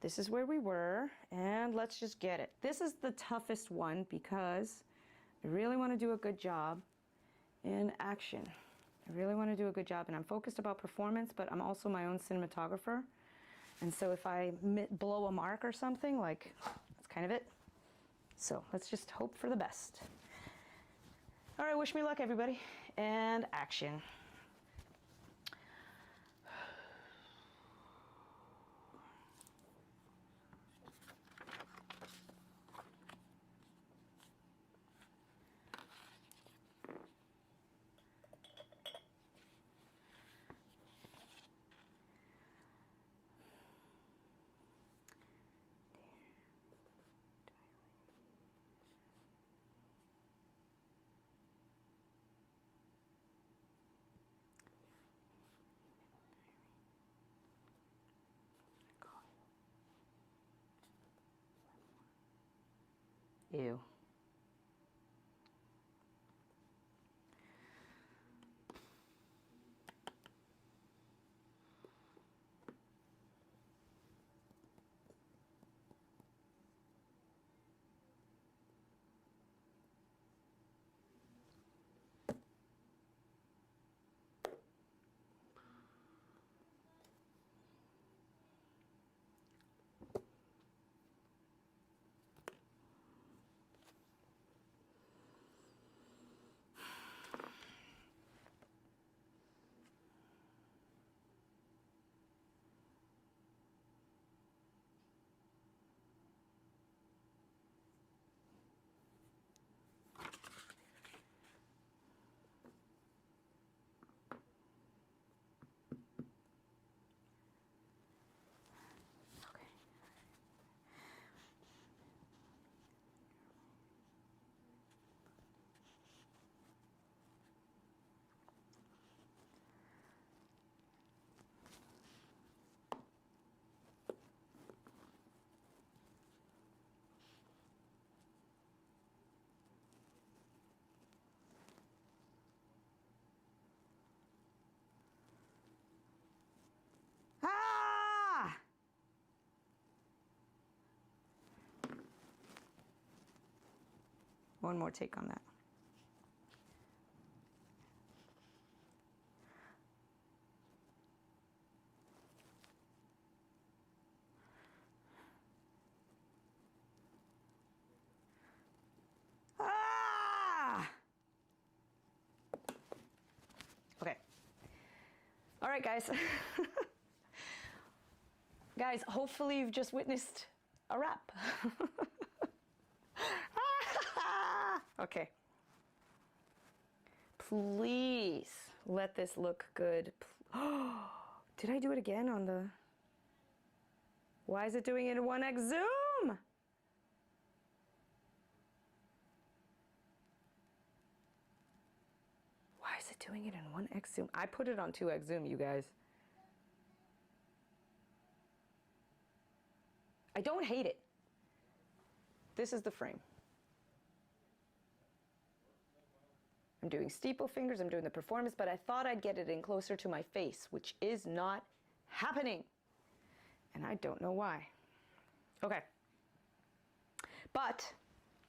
This is where we were, and let's just get it. This is the toughest one because I really want to do a good job in action. I really want to do a good job, and I'm focused about performance, but I'm also my own cinematographer. And so if I blow a mark or something, like, that's kind of it. So let's just hope for the best. All right, wish me luck, everybody, and action. Ew. Ah! One more take on that. Ah! Okay. All right, guys. Guys, hopefully you've just witnessed a wrap. Okay. Please let this look good. Did I do it again on the... Why is it doing it in 1x zoom? Why is it doing it in 1x zoom? I put it on 2x zoom, you guys. I don't hate it. This is the frame. I'm doing steeple fingers, I'm doing the performance, but I thought I'd get it in closer to my face, which is not happening. And I don't know why. Okay. But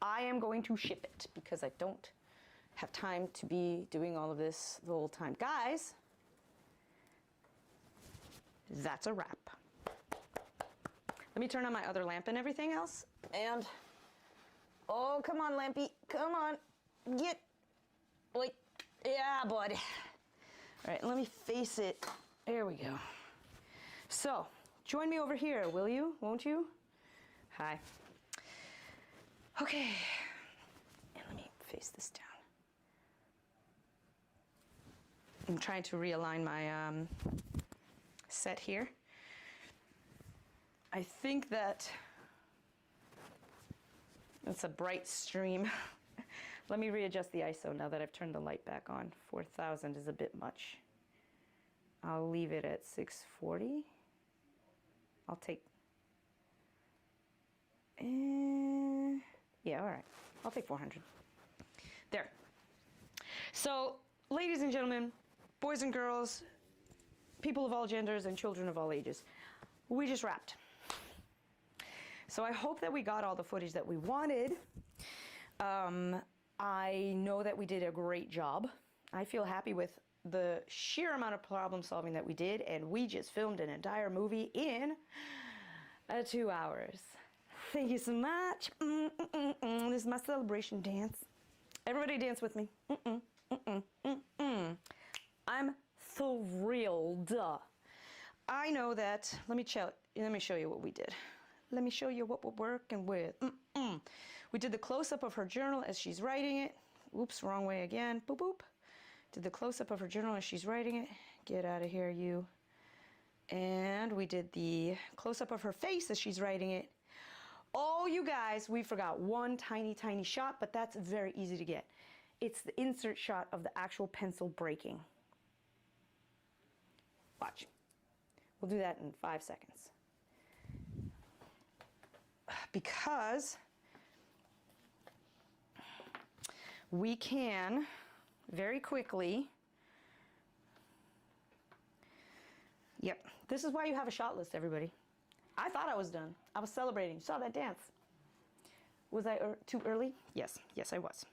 I am going to ship it because I don't have time to be doing all of this the whole time. Guys, that's a wrap. Let me turn on my other lamp and everything else. And, oh, come on, Lampy. Come on. Get, like, yeah, bud. All right, let me face it. There we go. So, join me over here, will you? Won't you? Hi. Okay. And let me face this down. I'm trying to realign my set here. I think that's a bright stream. Let me readjust the ISO now that I've turned the light back on. 4,000 is a bit much. I'll leave it at 640. I'll take, yeah, all right. I'll take 400. There. So, ladies and gentlemen, boys and girls, people of all genders and children of all ages, we just wrapped. So I hope that we got all the footage that we wanted. I know that we did a great job. I feel happy with the sheer amount of problem solving that we did, and we just filmed an entire movie in 2 hours. Thank you so much. This is my celebration dance. Everybody dance with me. I'm thrilled. I know that, let me show you what we did. Let me show you what we're working with. We did the close-up of her journal as she's writing it. Oops, wrong way again. Boop, boop. Did the close-up of her journal as she's writing it. Get out of here, you. And we did the close-up of her face as she's writing it. Oh, you guys, we forgot one tiny, tiny shot, but that's very easy to get. It's the insert shot of the actual pencil breaking. Watch. We'll do that in 5 seconds. Because we can very quickly, yep, this is why you have a shot list, everybody. I thought I was done. I was celebrating. Saw that dance. Was I too early? Yes, yes I was.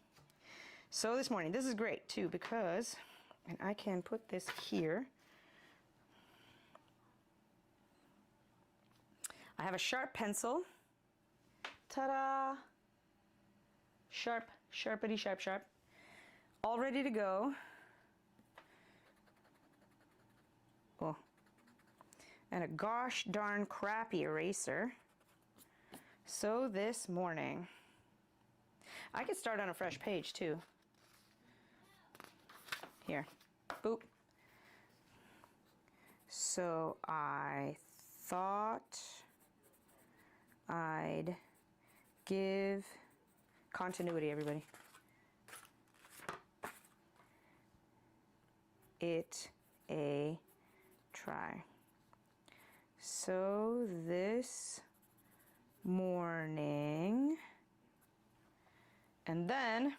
So this morning, this is great too because, and I can put this here. I have a sharp pencil. Ta-da! Sharp, sharpity, sharp, sharp. All ready to go. Oh. And a gosh darn crappy eraser. So this morning, I could start on a fresh page too. Here, boop. So I thought I'd give continuity, everybody. It a try. So this morning, and then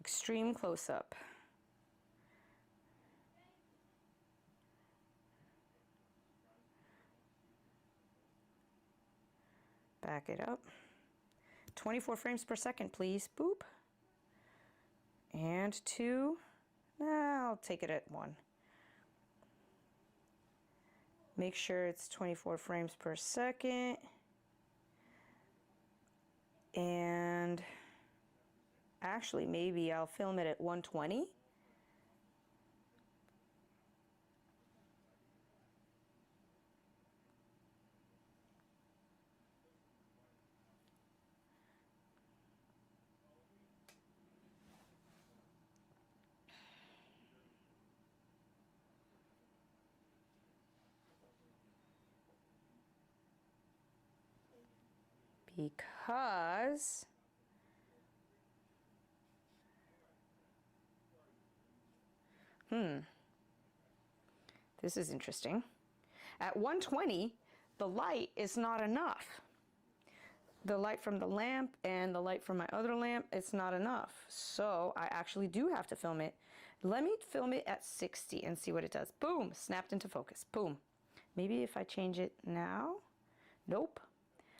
extreme close-up. Back it up. 24 frames per second, please. Boop. And 2. I'll take it at 1. Make sure it's 24 frames per second. And actually, maybe I'll film it at 120. Because this is interesting. At 120, the light is not enough. The light from the lamp and the light from my other lamp, it's not enough. So I actually do have to film it. Let me film it at 60 and see what it does. Boom, snapped into focus, boom. Maybe if I change it now, nope.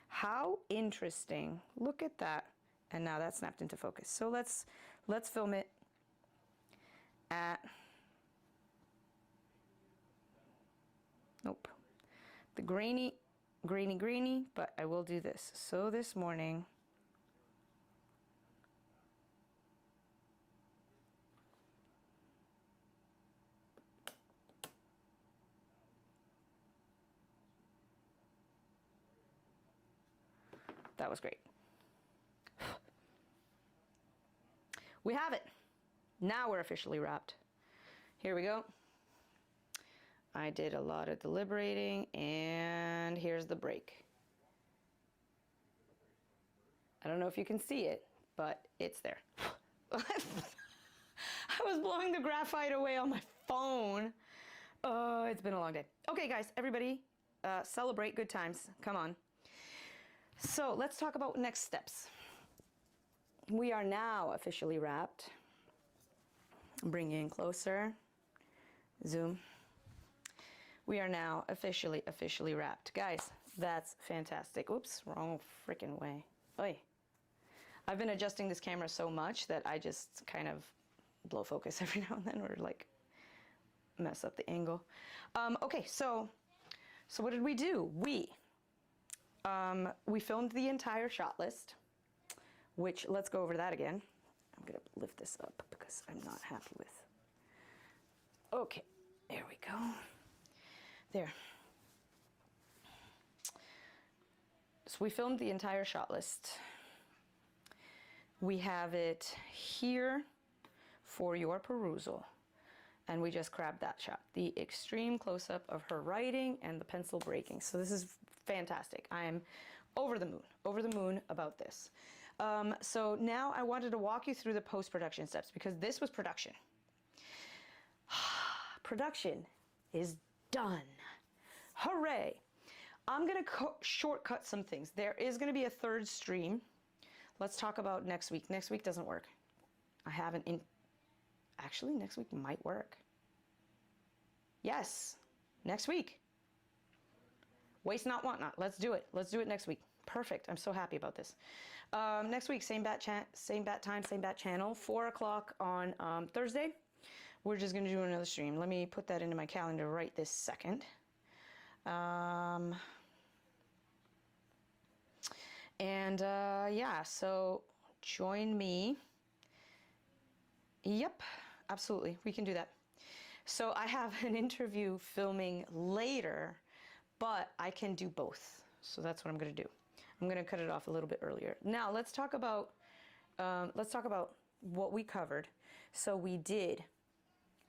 How interesting, look at that. And now that's snapped into focus. So let's film it at, nope. The grainy, but I will do this. So this morning, that was great. We have it. Now we're officially wrapped. Here we go. I did a lot of deliberating, and here's the break. I don't know if you can see it, but it's there. I was blowing the graphite away on my phone. Oh, it's been a long day. Okay, guys, everybody, celebrate good times. Come on. So let's talk about next steps. We are now officially wrapped. Bring you in closer. Zoom. We are now officially wrapped. Guys, that's fantastic. Oops, wrong freaking way. Oy. I've been adjusting this camera so much that I just kind of blow focus every now and then, or like mess up the angle. Okay, so what did we do? We filmed the entire shot list, which, let's go over that again. I'm gonna lift this up because I'm not happy with. Okay, there we go. There. So we filmed the entire shot list. We have it here for your perusal. And we just grabbed that shot. The extreme close-up of her writing and the pencil breaking. So this is fantastic. I am over the moon about this. So now I wanted to walk you through the post-production steps because this was production. Production is done. Hooray. I'm gonna shortcut some things. There is gonna be a third stream. Let's talk about next week. Next week doesn't work. I haven't actually, next week might work. Yes, next week. Waste not, want not. Let's do it. Let's do it next week. Perfect. I'm so happy about this. Next week, same bat time, same bat channel, 4 o'clock on Thursday. We're just going to do another stream. Let me put that into my calendar right this second. Yeah, so join me. Yep, absolutely. We can do that. So I have an interview filming later, but I can do both. So that's what I'm going to do. I'm going to cut it off a little bit earlier. Now let's talk about what we covered. So we did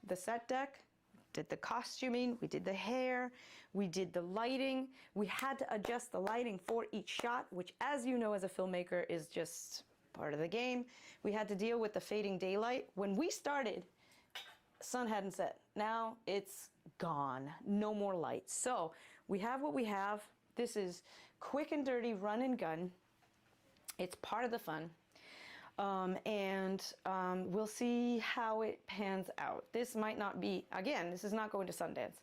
the set deck, did the costuming, we did the hair, we did the lighting. We had to adjust the lighting for each shot, which, as you know, as a filmmaker, is just part of the game. We had to deal with the fading daylight. When we started, sun hadn't set. Now it's gone. No more lights. So we have what we have. This is quick and dirty, run and gun. It's part of the fun. We'll see how it pans out. This might not be, again, this is not going to Sundance.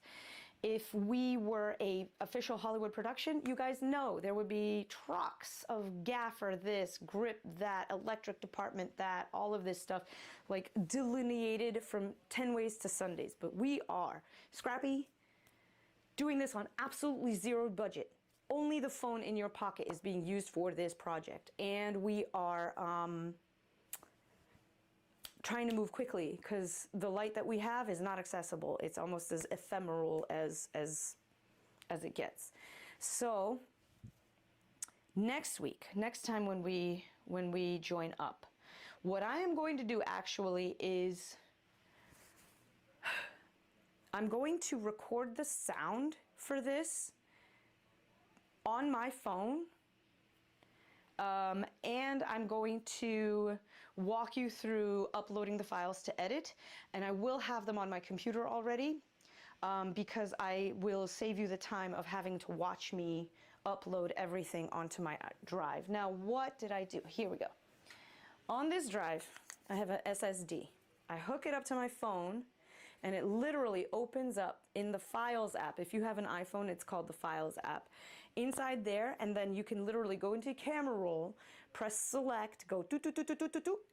If we were a official Hollywood production, you guys know there would be trucks of gaffer this, grip that, electric department that, all of this stuff, like delineated from 10 ways to Sundays. But we are scrappy, doing this on absolutely zero budget. Only the phone in your pocket is being used for this project. And we are trying to move quickly because the light that we have is not accessible. It's almost as ephemeral as it gets. So next week, next time when we join up, what I am going to do actually is I'm going to record the sound for this on my phone, and I'm going to walk you through uploading the files to edit, and I will have them on my computer already. because I will save you the time of having to watch me upload everything onto my drive. Now, what did I do? Here we go. On this drive, I have an SSD. I hook it up to my phone, and it literally opens up in the Files app. If you have an iPhone, it's called the Files app. Inside there, and then you can literally go into camera roll, press select, go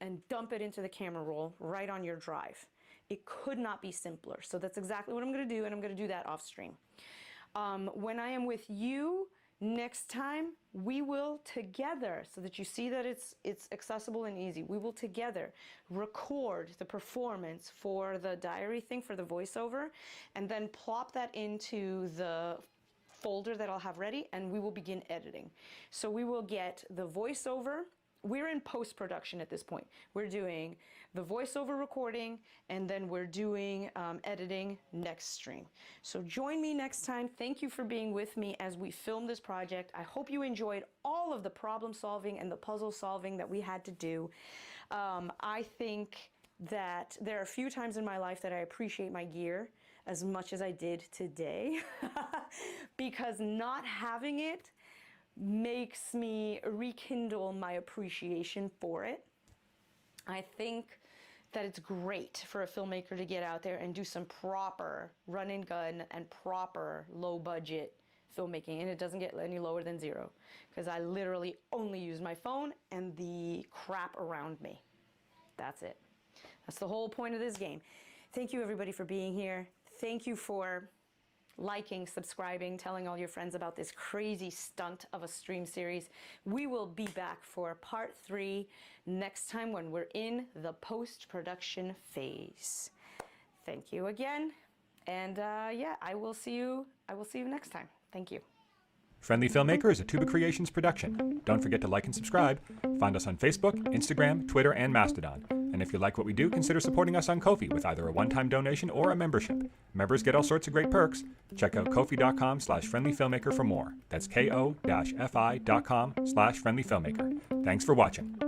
and dump it into the camera roll right on your drive. It could not be simpler. So that's exactly what I'm going to do, and I'm going to do that off stream. When I am with you next time, we will together, so that you see that it's accessible and easy, we will together record the performance for the diary thing, for the voiceover, and then plop that into the folder that I'll have ready, and we will begin editing. So we will get the voiceover. We're in post-production at this point. We're doing the voiceover recording, and then we're doing editing next stream. So join me next time. Thank you for being with me as we film this project. I hope you enjoyed all of the problem solving and the puzzle solving that we had to do. I think that there are a few times in my life that I appreciate my gear as much as I did today, because not having it makes me rekindle my appreciation for it. I think that it's great for a filmmaker to get out there and do some proper run and gun and proper low budget filmmaking, and it doesn't get any lower than zero, because I literally only use my phone and the crap around me. That's it. That's the whole point of this game. Thank you everybody for being here. Thank you for liking, subscribing, telling all your friends about this crazy stunt of a stream series. We will be back for part 3 next time when we're in the post-production phase. Thank you again, and yeah, I will see you next time. Thank you. Friendly Filmmaker is a Tuba Creations production. Don't forget to like and subscribe. Find us on Facebook, Instagram, Twitter, and Mastodon. And if you like what we do, consider supporting us on Ko-fi with either a one-time donation or a membership. Members get all sorts of great perks. Check out ko-fi.com/friendlyfilmmaker for more. That's ko-fi.com/friendlyfilmmaker. Thanks for watching.